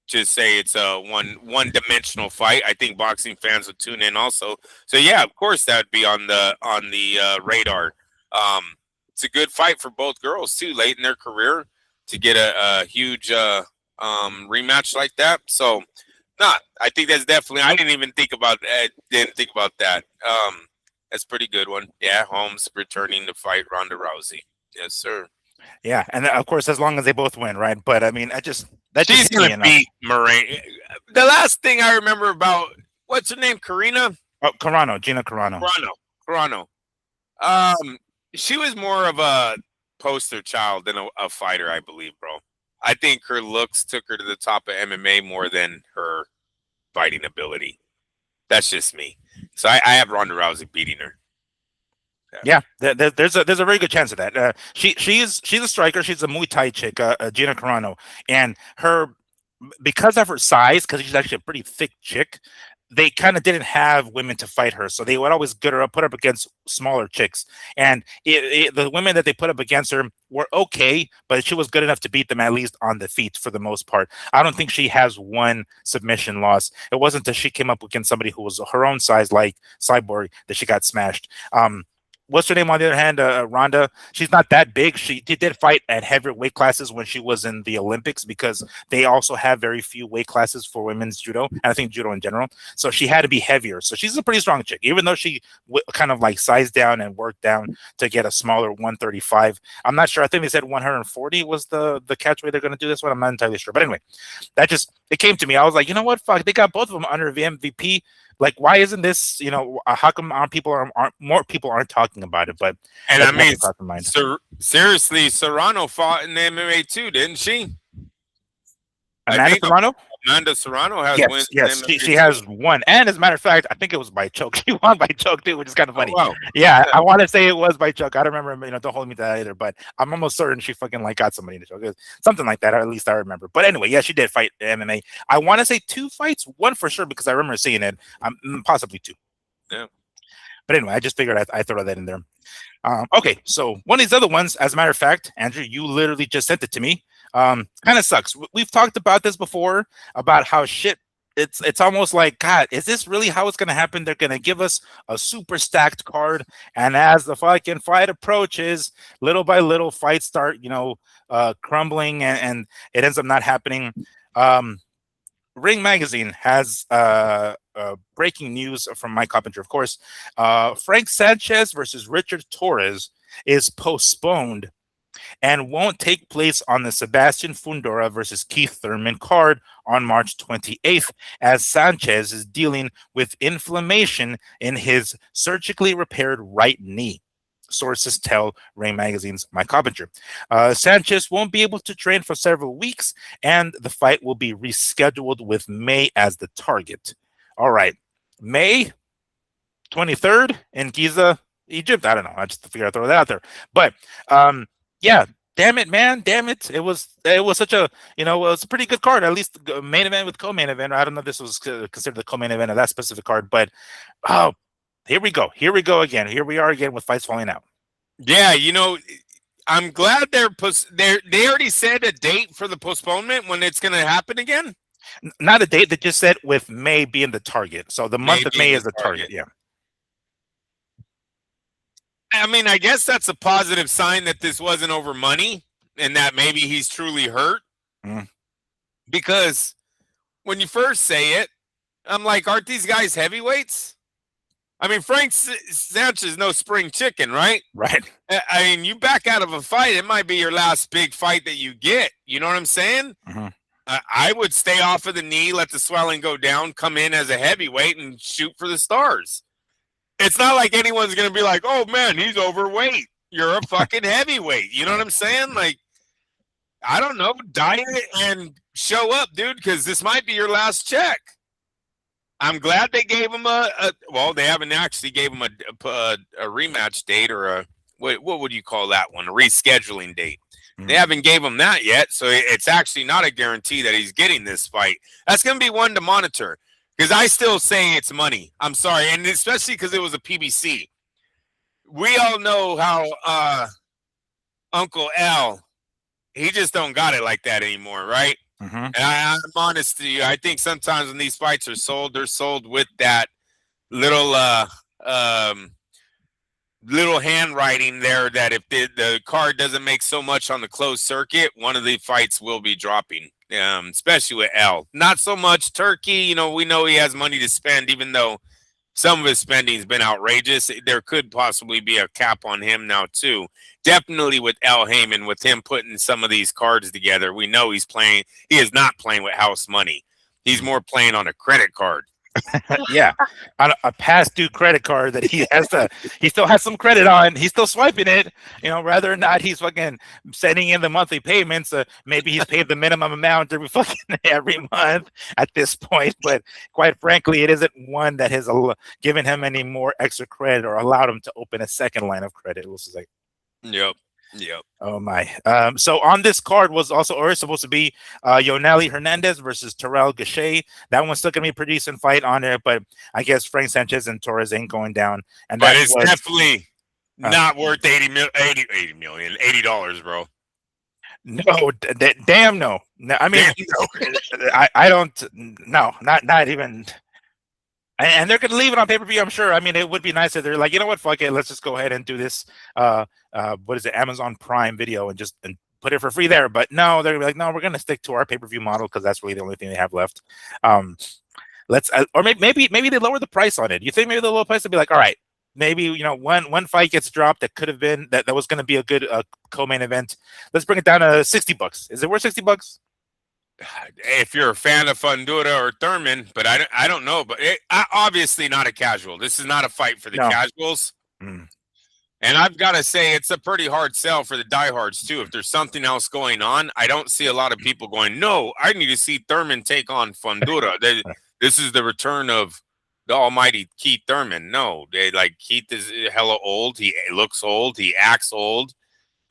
just say it's a one dimensional fight. I think boxing fans would tune in also. So yeah, of course that would be on the radar. It's a good fight for both girls too, late in their career, to get a huge rematch like that. So, I think that's definitely. I didn't think about that. That's a pretty good one. Yeah, Holmes returning to fight Ronda Rousey. Yes, sir. Yeah, and of course, as long as they both win, right? But I mean, she's gonna beat Moraine. The last thing I remember about, what's her name, Karina? Oh, Carano, Gina Carano. Carano. She was more of a poster child than a fighter, I believe, bro. I think her looks took her to the top of MMA more than her fighting ability. That's just me. So I have Ronda Rousey beating her. Yeah, there's a very good chance of that. She's a striker. She's a Muay Thai chick, Gina Carano, and because of her size, because she's actually a pretty thick chick, they kind of didn't have women to fight her, so they would always get her up, put her up against smaller chicks. And the women that they put up against her were okay, but she was good enough to beat them at least on the feet for the most part. I don't think she has one submission loss. It wasn't that she came up against somebody who was her own size, like Cyborg, that she got smashed. What's her name on the other hand? Ronda. She's not that big. She did fight at heavier weight classes when she was in the Olympics because they also have very few weight classes for women's judo, and I think judo in general. So she had to be heavier. So she's a pretty strong chick, even though she kind of like sized down and worked down to get a smaller 135. I'm not sure. I think they said 140 was the catch weight they're going to do this one. I'm not entirely sure. But anyway, it came to me. I was like, you know what? Fuck, they got both of them under the MVP. Like, why isn't this? How come more people aren't talking about it? But and I mean, seriously, Serrano fought in the MMA too, didn't she? Amanda Serrano. Amanda Serrano has wins. Yes, she has won, and as a matter of fact, I think it was by choke. She won by choke too, which is kind of funny. Oh, wow. Yeah, I want to say it was by choke. I don't remember. Don't hold me to that either. But I'm almost certain she fucking like got somebody in the choke, something like that. Or at least I remember. But anyway, yeah, she did fight MMA. I want to say 2 fights, 1 for sure because I remember seeing it. Possibly 2. Yeah. But anyway, I just figured I'd throw that in there. Okay, so one of these other ones, as a matter of fact, Andrew, you literally just sent it to me. Kind of sucks. We've talked about this before, about how shit it's almost like, God, is this really how it's going to happen? They're going to give us a super stacked card, and as the fucking fight approaches, little by little, fights start, crumbling, and it ends up not happening. Ring Magazine has breaking news from Mike Coppinger, of course. Frank Sanchez versus Richard Torres is postponed and won't take place on the Sebastian Fundora versus Keith Thurman card on March 28th, as Sanchez is dealing with inflammation in his surgically repaired right knee. Sources tell Ring Magazine's Mike Coppinger. Sanchez won't be able to train for several weeks, and the fight will be rescheduled with May as the target. All right, May 23rd in Giza, Egypt. I don't know. I just figured I'd throw that out there. But yeah, damn it, man, damn it. It was such a it was a pretty good card. At least main event with co-main event. I don't know if this was considered the co-main event of that specific card, but here we go. Here we go again. Here we are again with fights falling out. Yeah, I'm glad they already said a date for the postponement when it's going to happen again. Not a date. They just said with May being the target. So the month of May is the target. Yeah. I mean, I guess that's a positive sign that this wasn't over money and that maybe he's truly hurt. Because when you first say it, I'm like, aren't these guys heavyweights? I mean, Frank Sanchez is no spring chicken, right? Right. I mean, you back out of a fight, it might be your last big fight that you get. You know what I'm saying? I would stay off of the knee, let the swelling go down, come in as a heavyweight and shoot for the stars. It's not like anyone's going to be like, oh, man, he's overweight. You're a fucking heavyweight. You know what I'm saying? Like, I don't know, diet and show up, dude, because this might be your last check. I'm glad they gave him they haven't actually gave him a rematch date or a, what would you call that one? A rescheduling date. They haven't gave him that yet, so it's actually not a guarantee that he's getting this fight. That's going to be one to monitor because I still say it's money. I'm sorry, and especially because it was a PBC. We all know how Uncle L, he just don't got it like that anymore, right? And I'm honest to you. I think sometimes when these fights are sold, they're sold with that little little handwriting there that if the card doesn't make so much on the closed circuit, one of the fights will be dropping, especially with L. Not so much Turkey. We know he has money to spend, even though some of his spending has been outrageous. There could possibly be a cap on him now, too. Definitely with Al Heyman, with him putting some of these cards together, we know he is not playing with house money. He's more playing on a credit card. Yeah, on a past due credit card that he still has some credit on. He's still swiping it, whether or not he's fucking sending in the monthly payments. Maybe he's paid the minimum amount every month at this point. But quite frankly, it isn't one that has given him any more extra credit or allowed him to open a second line of credit. It was like, yep. Yep. Oh my. So on this card was also already supposed to be Yoneli Hernandez versus Terrell Gausha. That one's still gonna be a pretty decent fight on there, but I guess Frank Sanchez and Torres ain't going down, and But that it's was definitely not worth 80 million, $80, bro. no, damn no. No, I mean, Damn, no. I don't. No, not even. And they're gonna leave it on pay per view. I'm sure. I mean, it would be nice if they're like, you know what, fuck it, let's just go ahead and do this. What is it, Amazon Prime Video, and just put it for free there. But no, they're gonna be like, no, we're gonna stick to our pay per view model because that's really the only thing they have left. Let's or maybe they lower the price on it. You think maybe the lower price would be like, all right, maybe one fight gets dropped that could have been that was going to be a good co-main event. Let's bring it down to $60. Is it worth $60? If you're a fan of Fundura or Thurman, but I don't know. But obviously not a casual. This is not a fight for the casuals. Mm. And I've got to say, it's a pretty hard sell for the diehards, too. If there's something else going on, I don't see a lot of people going, no, I need to see Thurman take on Fundura. This is the return of the almighty Keith Thurman. No, Keith is hella old. He looks old. He acts old.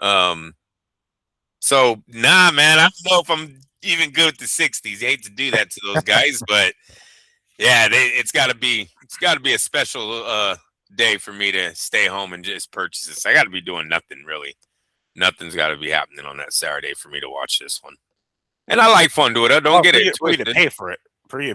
So, nah, man, I don't know if I'm even good with the 60s. I hate to do that to those guys, but yeah, it's got to be a special day for me to stay home and just purchase this. I got to be doing nothing really. Nothing's got to be happening on that Saturday for me to watch this one. And I like Fundura. Don't get it for you to pay for it. For you,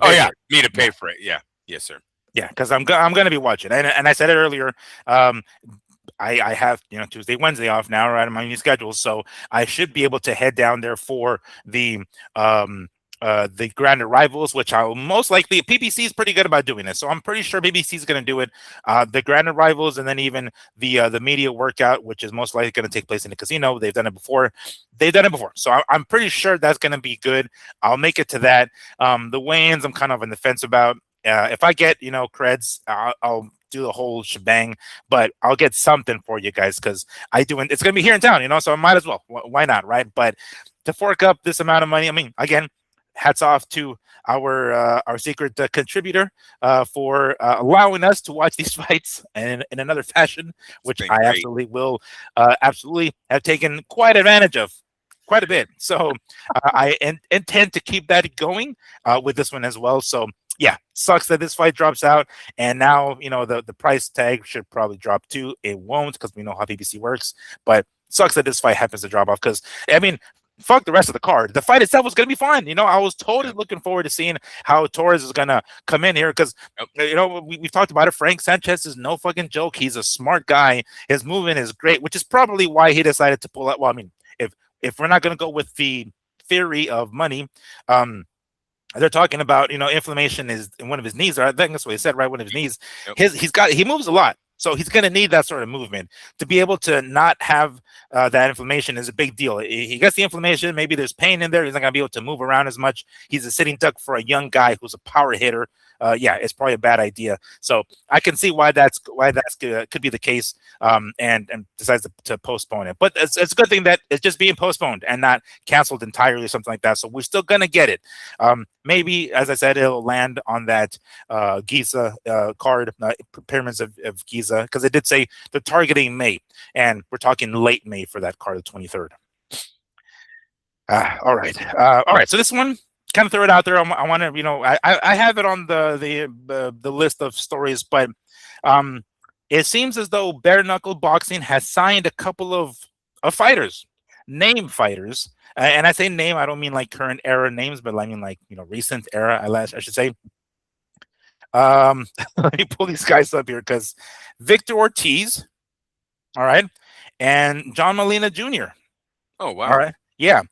me to pay for it. Yeah, yes, sir. Yeah, because I'm gonna be watching, and I said it earlier. I have Tuesday, Wednesday off now, right, on my new schedule, so I should be able to head down there for the Grand Arrivals, which I'll most likely PBC is pretty good about doing this, so I'm pretty sure BBC is going to do it. The Grand Arrivals, and then even the media workout, which is most likely going to take place in the casino. They've done it before. So I'm pretty sure that's going to be good. I'll make it to that. The weigh-ins, I'm kind of on the fence about. If I get creds, I'll do the whole shebang, but I'll get something for you guys because it's going to be here in town, so I might as well. Why not, right? But to fork up this amount of money, I mean, again, hats off to our secret contributor for allowing us to watch these fights in another fashion, which I absolutely will absolutely have taken quite advantage of. Quite a bit. So I intend to keep that going with this one as well. So yeah, sucks that this fight drops out, and now the price tag should probably drop too. It won't because we know how PBC works, but sucks that this fight happens to drop off because I mean, fuck the rest of the card. The fight itself was gonna be fine. I was totally looking forward to seeing how Torres is gonna come in here because we've talked about it. Frank Sanchez is no fucking joke. He's a smart guy. His movement is great, which is probably why he decided to pull out. Well, I mean, if we're not gonna go with the theory of money, they're talking about inflammation is in one of his knees. Or I think that's what he said, right? One of his knees. Yep. He moves a lot, so he's going to need that sort of movement to be able to not have that inflammation. Is a big deal. He gets the inflammation. Maybe there's pain in there. He's not going to be able to move around as much. He's a sitting duck for a young guy who's a power hitter. Yeah, it's probably a bad idea. So I can see why that's could be the case. And decides to postpone it. But it's a good thing that it's just being postponed and not canceled entirely or something like that. So we're still gonna get it. Maybe, as I said, it'll land on that Giza card, Pyramids of Giza, because it did say they're targeting May, and we're talking late May for that card, the 23rd. All right. So this one, kind of throw it out there. I want to, I have it on the list of stories, but it seems as though bare knuckle boxing has signed a couple of fighters, name fighters, and I say name, I don't mean like current era names, but I mean like recent era. I should say. Let me pull these guys up here because Victor Ortiz, all right, and John Molina Jr. Oh wow! All right, yeah.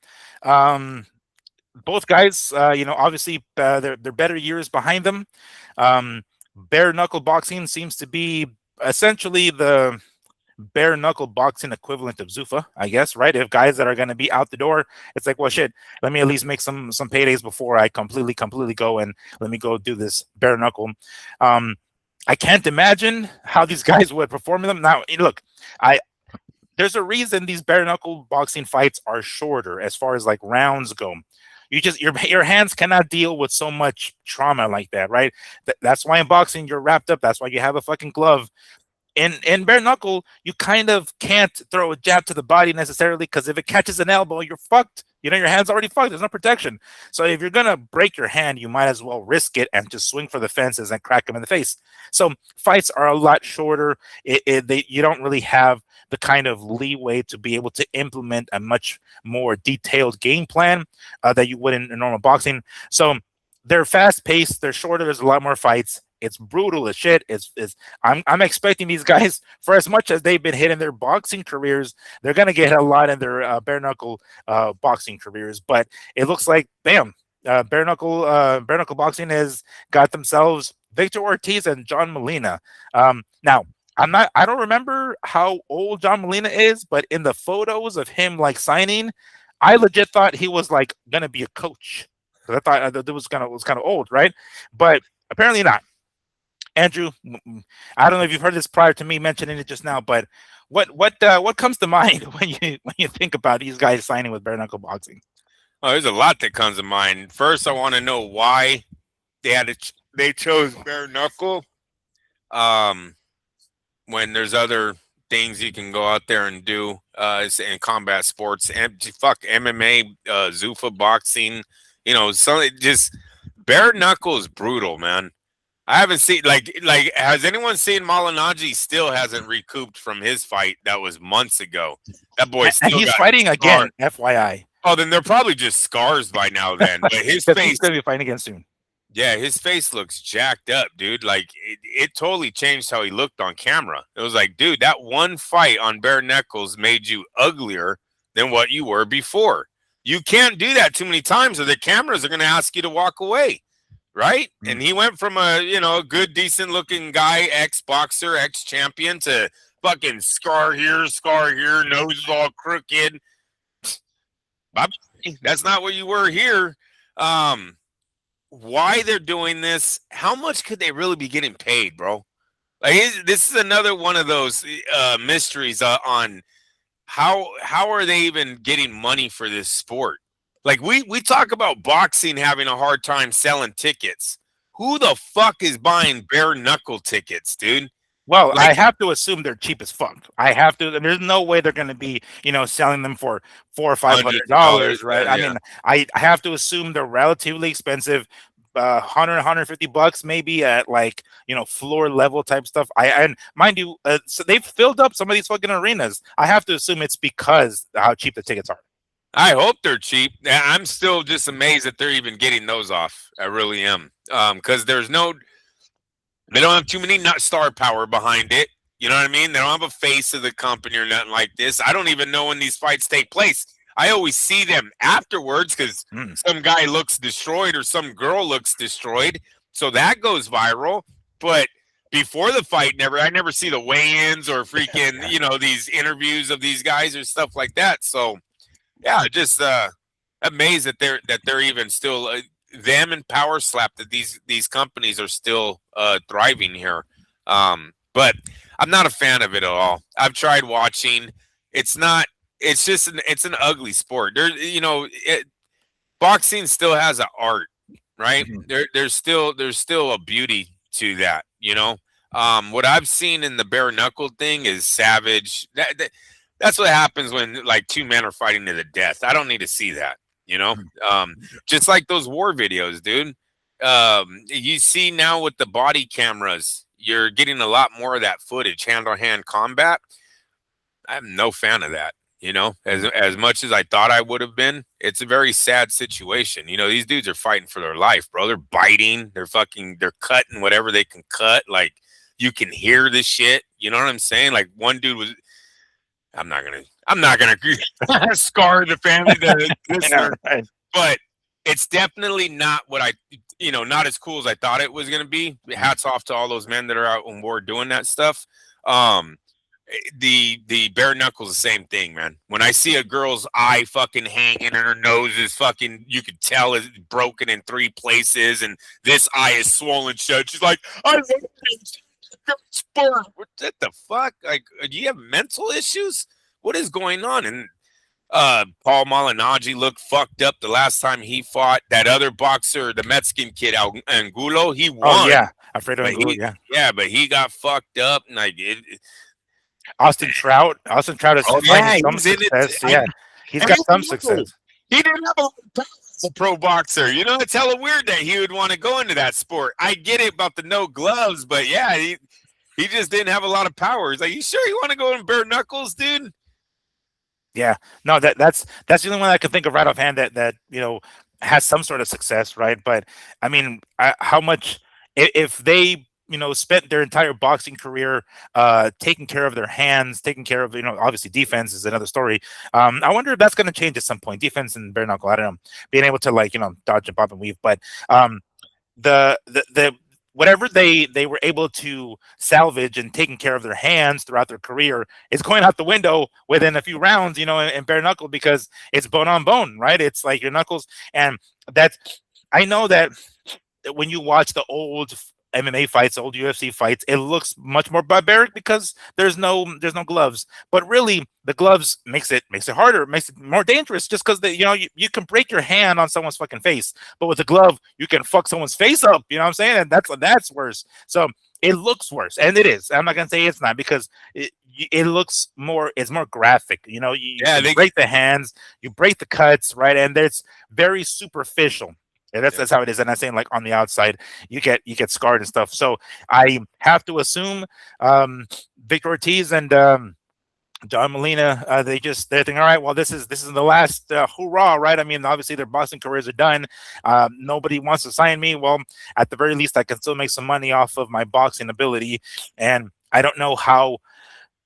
Both guys, obviously they're better years behind them. Bare knuckle boxing seems to be essentially the bare knuckle boxing equivalent of Zuffa, I guess, right? If guys that are going to be out the door, it's like, well, shit, let me at least make some paydays before I completely go and let me go do this bare knuckle. I can't imagine how these guys would perform in them. Now, look, there's a reason these bare knuckle boxing fights are shorter as far as like rounds go. Your hands cannot deal with so much trauma like that, right? That's why in boxing you're wrapped up. That's why you have a fucking glove. in bare knuckle, you kind of can't throw a jab to the body necessarily, because if it catches an elbow, you're fucked. You know, your hand's already fucked. There's no protection. So if you're gonna break your hand, you might as well risk it and just swing for the fences and crack them in the face. So fights are a lot shorter. You don't really have the kind of leeway to be able to implement a much more detailed game plan that you would in normal boxing. So they're fast paced. They're shorter. There's a lot more fights. It's brutal as shit. I'm expecting these guys, for as much as they've been hitting their boxing careers, they're gonna get a lot in their bare knuckle boxing careers. But it looks like, bam, bare knuckle boxing has got themselves Victor Ortiz and John Molina. Now I don't remember how old John Molina is, but in the photos of him like signing, I legit thought he was like gonna be a coach. 'Cause I thought that it was kind of old, right? But apparently not. Andrew, I don't know if you've heard this prior to me mentioning it just now, but what comes to mind when you think about these guys signing with bare knuckle boxing? Oh, there's a lot that comes to mind. First, I want to know why they chose bare knuckle. When there's other things you can go out there and do in combat sports, and fuck MMA, Zuffa boxing, just bare knuckle is brutal, man. I haven't seen like has anyone seen Malignaggi? Still hasn't recouped from his fight that was months ago. That boy still and he's got fighting again, scars. FYI. Oh, then they're probably just scars by now. Then, but his He's face, gonna be fighting again soon. yeah, his face looks jacked up, dude. Like it totally changed how he looked on camera. It was like, dude, that one fight on bare knuckles made you uglier than what you were before. You can't do that too many times, or the cameras are going to ask you to walk away. Right? Mm-hmm. And he went from a good, decent looking guy, ex-boxer, ex-champion, to fucking scar here, nose is all crooked. That's not what you were here. Why they're doing this? How much could they really be getting paid, bro? Like, this is another one of those mysteries on how are they even getting money for this sport? Like, we talk about boxing having a hard time selling tickets. Who the fuck is buying bare knuckle tickets, dude? Well, I have to assume they're cheap as fuck. I have to. There's no way they're going to be, selling them for $400 or $500, right? Yeah. I mean, I have to assume they're relatively expensive. 150 bucks maybe at floor level type stuff. And mind you, so they've filled up some of these fucking arenas. I have to assume it's because how cheap the tickets are. I hope they're cheap. I'm still just amazed that they're even getting those off. I really am. Because they don't have too many star power behind it. You know what I mean? They don't have a face of the company or nothing like this. I don't even know when these fights take place. I always see them afterwards because some guy looks destroyed or some girl looks destroyed. So that goes viral. But before the fight, I never see the weigh-ins or freaking, these interviews of these guys or stuff like that. So yeah, just amazed that they're even still them and Power Slap, that these companies are still thriving here. But I'm not a fan of it at all. I've tried watching. It's just an ugly sport. Boxing still has an art, right? Mm-hmm. There's still a beauty to that. What I've seen in the bare knuckle thing is savage. That's what happens when two men are fighting to the death. I don't need to see that, just like those war videos, dude. You see now with the body cameras, you're getting a lot more of that footage, hand-on-hand combat. I'm no fan of that, as much as I thought I would have been. It's a very sad situation. These dudes are fighting for their life, bro. They're biting, they're cutting whatever they can cut. Like, you can hear this shit. You know what I'm saying? Like, one dude was, I'm not gonna scar the family, right. But it's definitely not what not as cool as I thought it was gonna be. Hats off to all those men that are out on war doing that stuff. The bare knuckles, the same thing, man. When I see a girl's eye fucking hanging and her nose is fucking, you can tell it's broken in 3 places, and this eye is swollen shut. She's like, I love this sport. What the fuck? Like, do you have mental issues? What is going on? And Paul Malignaggi looked fucked up the last time he fought that other boxer, the Mexican kid, Angulo. He won. Oh, yeah. Alfredo But Angulo, yeah. yeah, but he got fucked up, and like Austin Trout. Austin Trout is oh finding yeah, some he's in it. success. Yeah, he's And got he some success. he didn't have a lot of power as a pro boxer. You know, it's hella weird that he would want to go into that sport. I get it about the no gloves, but yeah, he just didn't have a lot of power. He's like, you sure you want to go in bare knuckles, dude? Yeah, no, that's the only one I can think of right offhand that has some sort of success, right? But I mean, how much if they spent their entire boxing career taking care of their hands, taking care of obviously defense is another story. I wonder if that's going to change at some point. Defense and bare knuckle, I don't know, being able to dodge and pop and weave, but um, the whatever they were able to salvage and taking care of their hands throughout their career is going out the window within a few rounds, in bare knuckle, because it's bone on bone, right? It's like your knuckles, and that's I know that when you watch the old MMA fights, old UFC fights, it looks much more barbaric because there's no gloves. But really, the gloves makes it harder, makes it more dangerous. Just because you can break your hand on someone's fucking face, but with a glove you can fuck someone's face up. You know what I'm saying? And that's worse. So it looks worse, and it is. I'm not gonna say it's not, because it looks more. It's more graphic. You break the hands, you break the cuts, right? And it's very superficial. Yeah, that's how it is. And I'm saying, like, on the outside, you get scarred and stuff. So I have to assume Victor Ortiz and John Molina, they're thinking, all right, well, this is the last hoorah, right? I mean, obviously their boxing careers are done. Nobody wants to sign me. Well, at the very least, I can still make some money off of my boxing ability. And I don't know how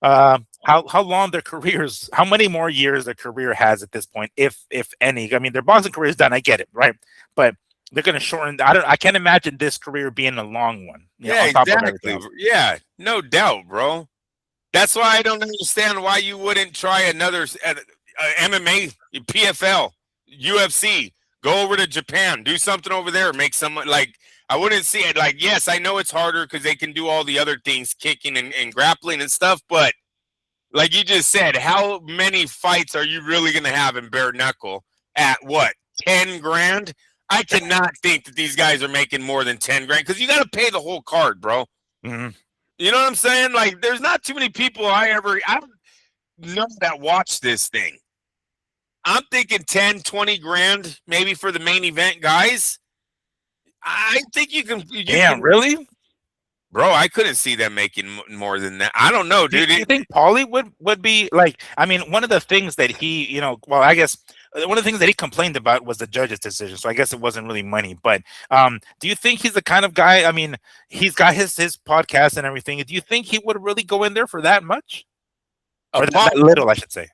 long their careers, how many more years their career has at this point, if any. I mean, their boxing career is done. I get it, right? But they're going to shorten. I can't imagine this career being a long one. Yeah, exactly. Yeah, no doubt, bro. That's why I don't understand why you wouldn't try another MMA, PFL, UFC. Go over to Japan, do something over there, make some like. I wouldn't see it like, yes, I know it's harder because they can do all the other things, kicking and grappling and stuff, but like you just said, how many fights are you really going to have in bare knuckle at what, 10 grand? I cannot think that these guys are making more than 10 grand because you got to pay the whole card, bro. Mm-hmm. You know what I'm saying? Like, there's not too many people I don't know that watch this thing. I'm thinking 10, 20 grand maybe for the main event guys. I think you can. Damn, really? Bro, I couldn't see them making more than that. I don't know, dude. Do you think Paulie would be like? I mean, one of the things that he, well, I guess one of the things that he complained about was the judge's decision. So I guess it wasn't really money. But do you think he's the kind of guy? I mean, he's got his podcast and everything. Do you think he would really go in there for that much, or that little, I should say?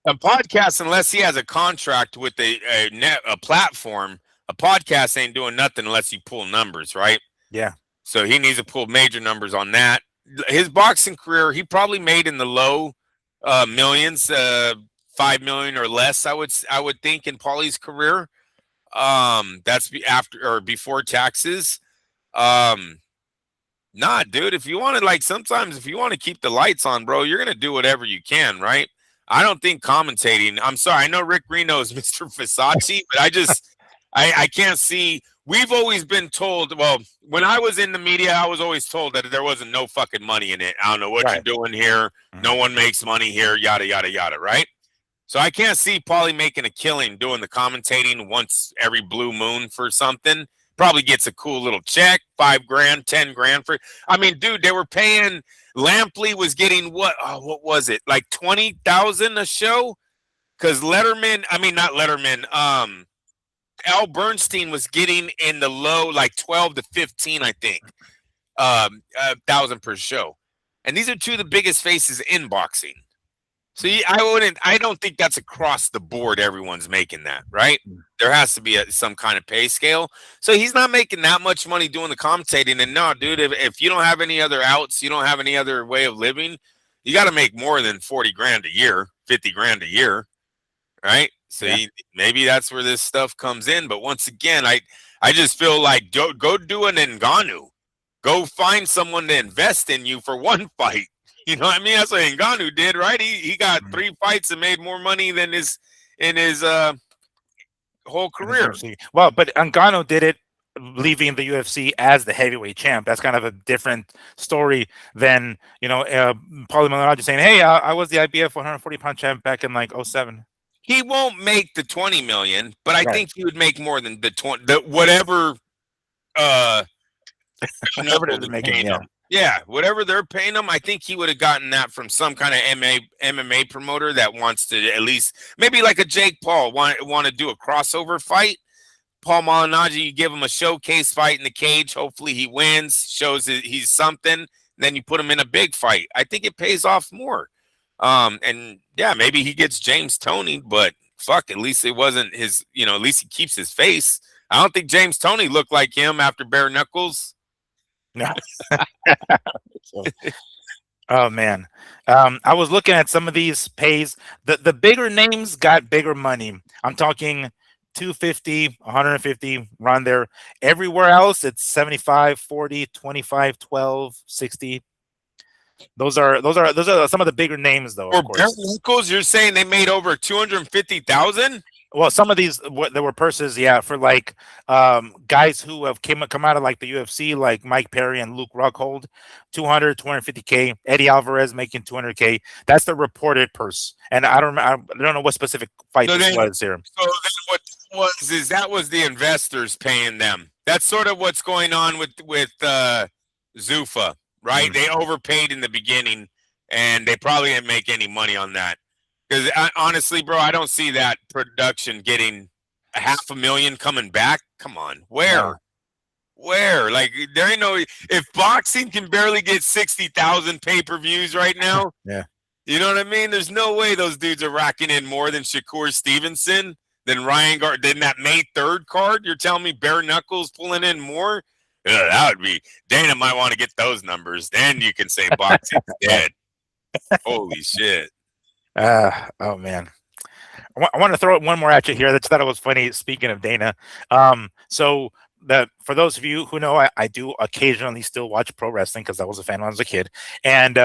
A podcast, unless he has a contract with a platform. A podcast ain't doing nothing unless you pull numbers, right? Yeah. So he needs to pull major numbers on that. His boxing career, he probably made in the low millions, 5 million or less. I would think in Paulie's career. That's after or before taxes. Nah, dude. If you want to, sometimes if you want to keep the lights on, bro, you're gonna do whatever you can, right? I don't think commentating. I'm sorry. I know Rick Reno is Mr. Versace, but I can't see. We've always been told, well, when I was in the media, I was always told that there wasn't no fucking money in it. I don't know what you're doing here. Mm-hmm. No one makes money here, yada, yada, yada, right? So I can't see Paulie making a killing doing the commentating once every blue moon for something. Probably gets a cool little check, 5 grand, 10 grand for. I mean, dude, they were paying. Lampley was getting what was it? Like 20,000 a show? Because not Letterman. Al Bernstein was getting in the low, like 12 to 15, I think, 1,000 per show. And these are two of the biggest faces in boxing. So I don't think that's across the board. Everyone's making that, right? There has to be some kind of pay scale. So he's not making that much money doing the commentating. And no, dude, if you don't have any other outs, you don't have any other way of living, you got to make more than 40 grand a year, 50 grand a year, right? So maybe that's where this stuff comes in. But once again, I just feel like go do an Ngannou. Go find someone to invest in you for one fight. You know what I mean? That's what Ngannou did, right? He got 3 fights and made more money than in his whole career. Well, but Ngannou did it leaving the UFC as the heavyweight champ. That's kind of a different story than Paulie Malignaggi saying, "Hey, I was the IBF 140-pound champ back in like '07." He won't make the 20 million, but I Right. think he would make more than the 20, the whatever Whatever Knuckle they're is making, paying yeah. him. Yeah, whatever they're paying him, I think he would have gotten that from some kind of MMA promoter that wants to at least maybe like a Jake Paul want to do a crossover fight. Paul Malignaggi, you give him a showcase fight in the cage. Hopefully he wins, shows that he's something. Then you put him in a big fight. I think it pays off more. And yeah, maybe he gets James Toney, but fuck, at least it wasn't his, at least he keeps his face. I don't think James Toney looked like him after bare knuckles. No. So, oh man, I was looking at some of these pays. The bigger names got bigger money. I'm talking 250, 150, run there. Everywhere else, it's 75, 40, 25, 12, 60. Those are some of the bigger names, though. For Of bare course. knuckles, you're saying they made over 250,000? Well, some of these there were purses, yeah, for like guys who have come out of like the UFC, like Mike Perry and Luke Rockhold, 200, 250K. Eddie Alvarez making 200K. That's the reported purse, and I don't know what specific fight So this then, was here. so then what that was the investors paying them. That's sort of what's going on with Zuffa, right? They overpaid in the beginning, and they probably didn't make any money on that. Because honestly, bro, I don't see that production getting $500,000 coming back. Come on, where? No. Where? Like there ain't no. If boxing can barely get 60,000 pay-per-views right now, Yeah. You know what I mean? There's no way those dudes are racking in more than Shakur Stevenson, than Ryan Gard, than that May 3rd card. You're telling me bare knuckles pulling in more? That would be Dana might want to get those numbers. Then you can say boxing's dead. Holy shit. Oh man, I want to throw one more at you here. That's thought it was funny. Speaking of Dana, so for those of you who know, I do occasionally still watch pro wrestling because I was a fan when I was a kid. And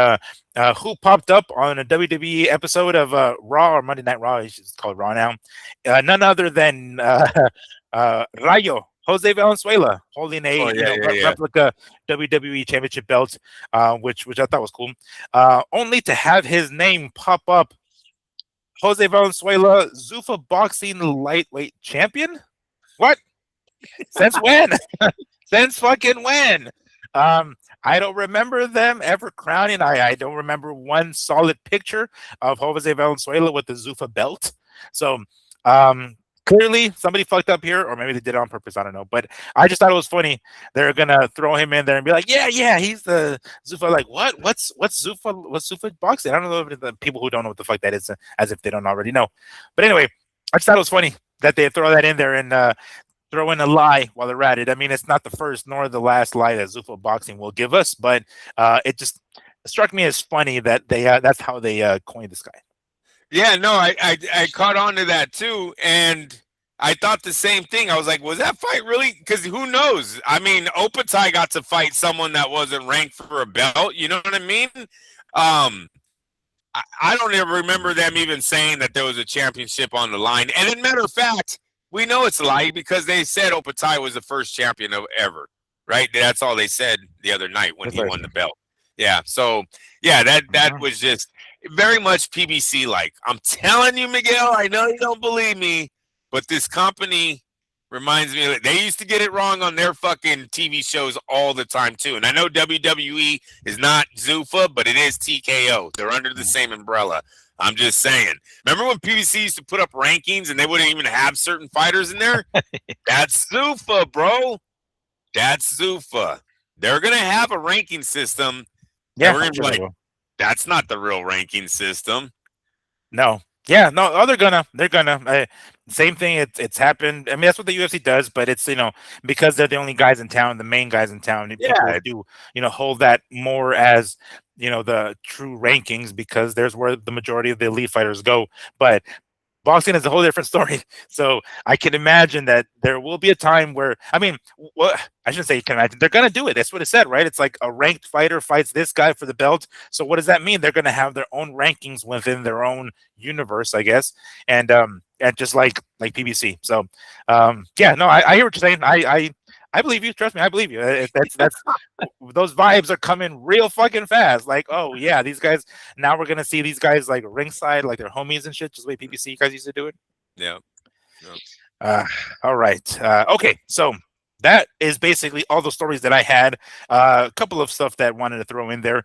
who popped up on a WWE episode of Raw or Monday Night Raw? It's called Raw now. None other than Rayo. Jose Valenzuela holding a replica WWE Championship belt, which I thought was cool. Only to have his name pop up. Jose Valenzuela, Zuffa boxing lightweight champion? What? Since when? Since fucking when? I don't remember them ever crowning. I don't remember one solid picture of Jose Valenzuela with the Zuffa belt. So, clearly somebody fucked up here, or maybe they did it on purpose. I don't know. But I just thought it was funny. They're gonna throw him in there and be like, yeah, he's the Zuffa. Like, what? What's Zuffa? What's Zuffa boxing? I don't know if the people who don't know what the fuck that is, as if they don't already know. But anyway, I just thought it was funny that they throw that in there and throw in a lie while they're at it. I mean, it's not the first nor the last lie that Zuffa boxing will give us, but it just struck me as funny that they that's how they coined this guy. Yeah, no, I caught on to that too, and I thought the same thing. I was like, was that fight really? Because who knows? I mean, Opetaia got to fight someone that wasn't ranked for a belt. You know what I mean? I don't ever remember them even saying that there was a championship on the line. And as a matter of fact, we know it's a lie because they said Opetaia was the first champion of ever, right? That's all they said the other night when he won the belt. Yeah, so yeah, that was just very much PBC like. I'm telling you, Miguel, I know you don't believe me, but this company reminds me that they used to get it wrong on their fucking TV shows all the time too. And I know WWE is not Zuffa, but it is TKO. They're under the same umbrella. I'm just saying. Remember when PBC used to put up rankings and they wouldn't even have certain fighters in there? That's Zuffa, bro. That's Zuffa. They're gonna have a ranking system. Yeah, we're gonna be like, that's not the real ranking system. No. Yeah, no, oh, they're gonna. Same thing. It's happened. I mean, that's what the UFC does, but it's because they're the only guys in town, the main guys in town. Yeah, do hold that more as the true rankings because there's where the majority of the elite fighters go. But boxing is a whole different story. So I can imagine that there will be a time where, I mean, I shouldn't say you can imagine. They're going to do it. That's what it said, right? It's like a ranked fighter fights this guy for the belt. So what does that mean? They're going to have their own rankings within their own universe, I guess. And just like PBC. So, yeah, no, I hear what you're saying. I believe you. Trust me, I believe you. That's those vibes are coming real fucking fast. Like, oh yeah, these guys. Now we're gonna see these guys like ringside, like they're homies and shit, just the way PBC guys used to do it. Yeah. Yeah. All right. Okay, so that is basically all the stories that I had. A couple of stuff that I wanted to throw in there.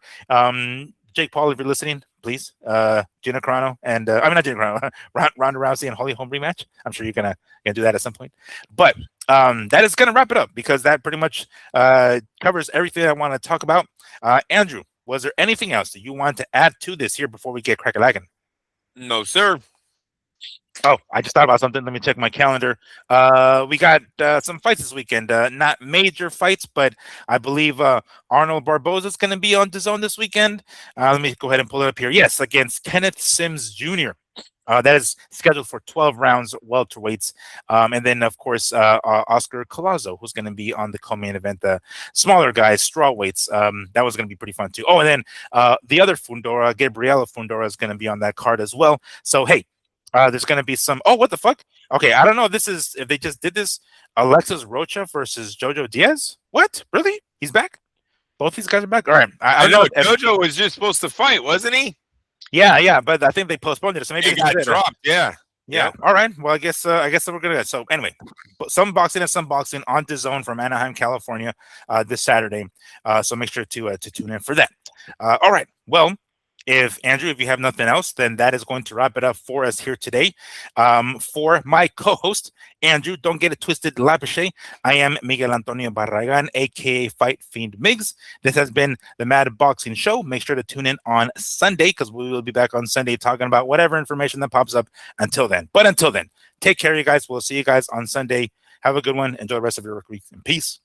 Jake Paul, if you're listening, please. Gina Carano and I mean not Gina Carano, Ronda Rousey and Holly Holm rematch. I'm sure you're gonna do that at some point. But that is gonna wrap it up because that pretty much covers everything I want to talk about. Andrew, was there anything else that you want to add to this here before we get crack-a-lackin'? No, sir. Oh, I just thought about something. Let me check my calendar. We got some fights this weekend. Not major fights, but I believe Arnold Barboza is going to be on DAZN this weekend. Let me go ahead and pull it up here. Yes, against Kenneth Sims Jr. That is scheduled for 12 rounds welterweights. And then, of course, Oscar Collazo, who's going to be on the co-main event, the smaller guys, straw weights. That was going to be pretty fun, too. Oh, and then the other Fundora, Gabriela Fundora, is going to be on that card as well. So, hey, there's going to be some. Oh, what the fuck? Okay, I don't know. This is if they just did this. Alexis Rocha versus Jojo Diaz. What? Really? He's back. Both these guys are back. All right. I don't know. Jojo was just supposed to fight, wasn't he? Yeah, but I think they postponed it. So maybe he got dropped. Yeah. All right. Well, I guess we're good. So anyway, some boxing and some boxing on DAZN from Anaheim, California, this Saturday. So make sure to tune in for that. All right. Well. If Andrew, if you have nothing else, then that is going to wrap it up for us here today. For my co-host, Andrew, don't get it twisted, Lapiche. I am Miguel Antonio Barragan, aka Fight Fiend Migs. This has been the Mad Boxing Show. Make sure to tune in on Sunday because we will be back on Sunday talking about whatever information that pops up until then. But until then, take care, you guys. We'll see you guys on Sunday. Have a good one. Enjoy the rest of your work week and peace.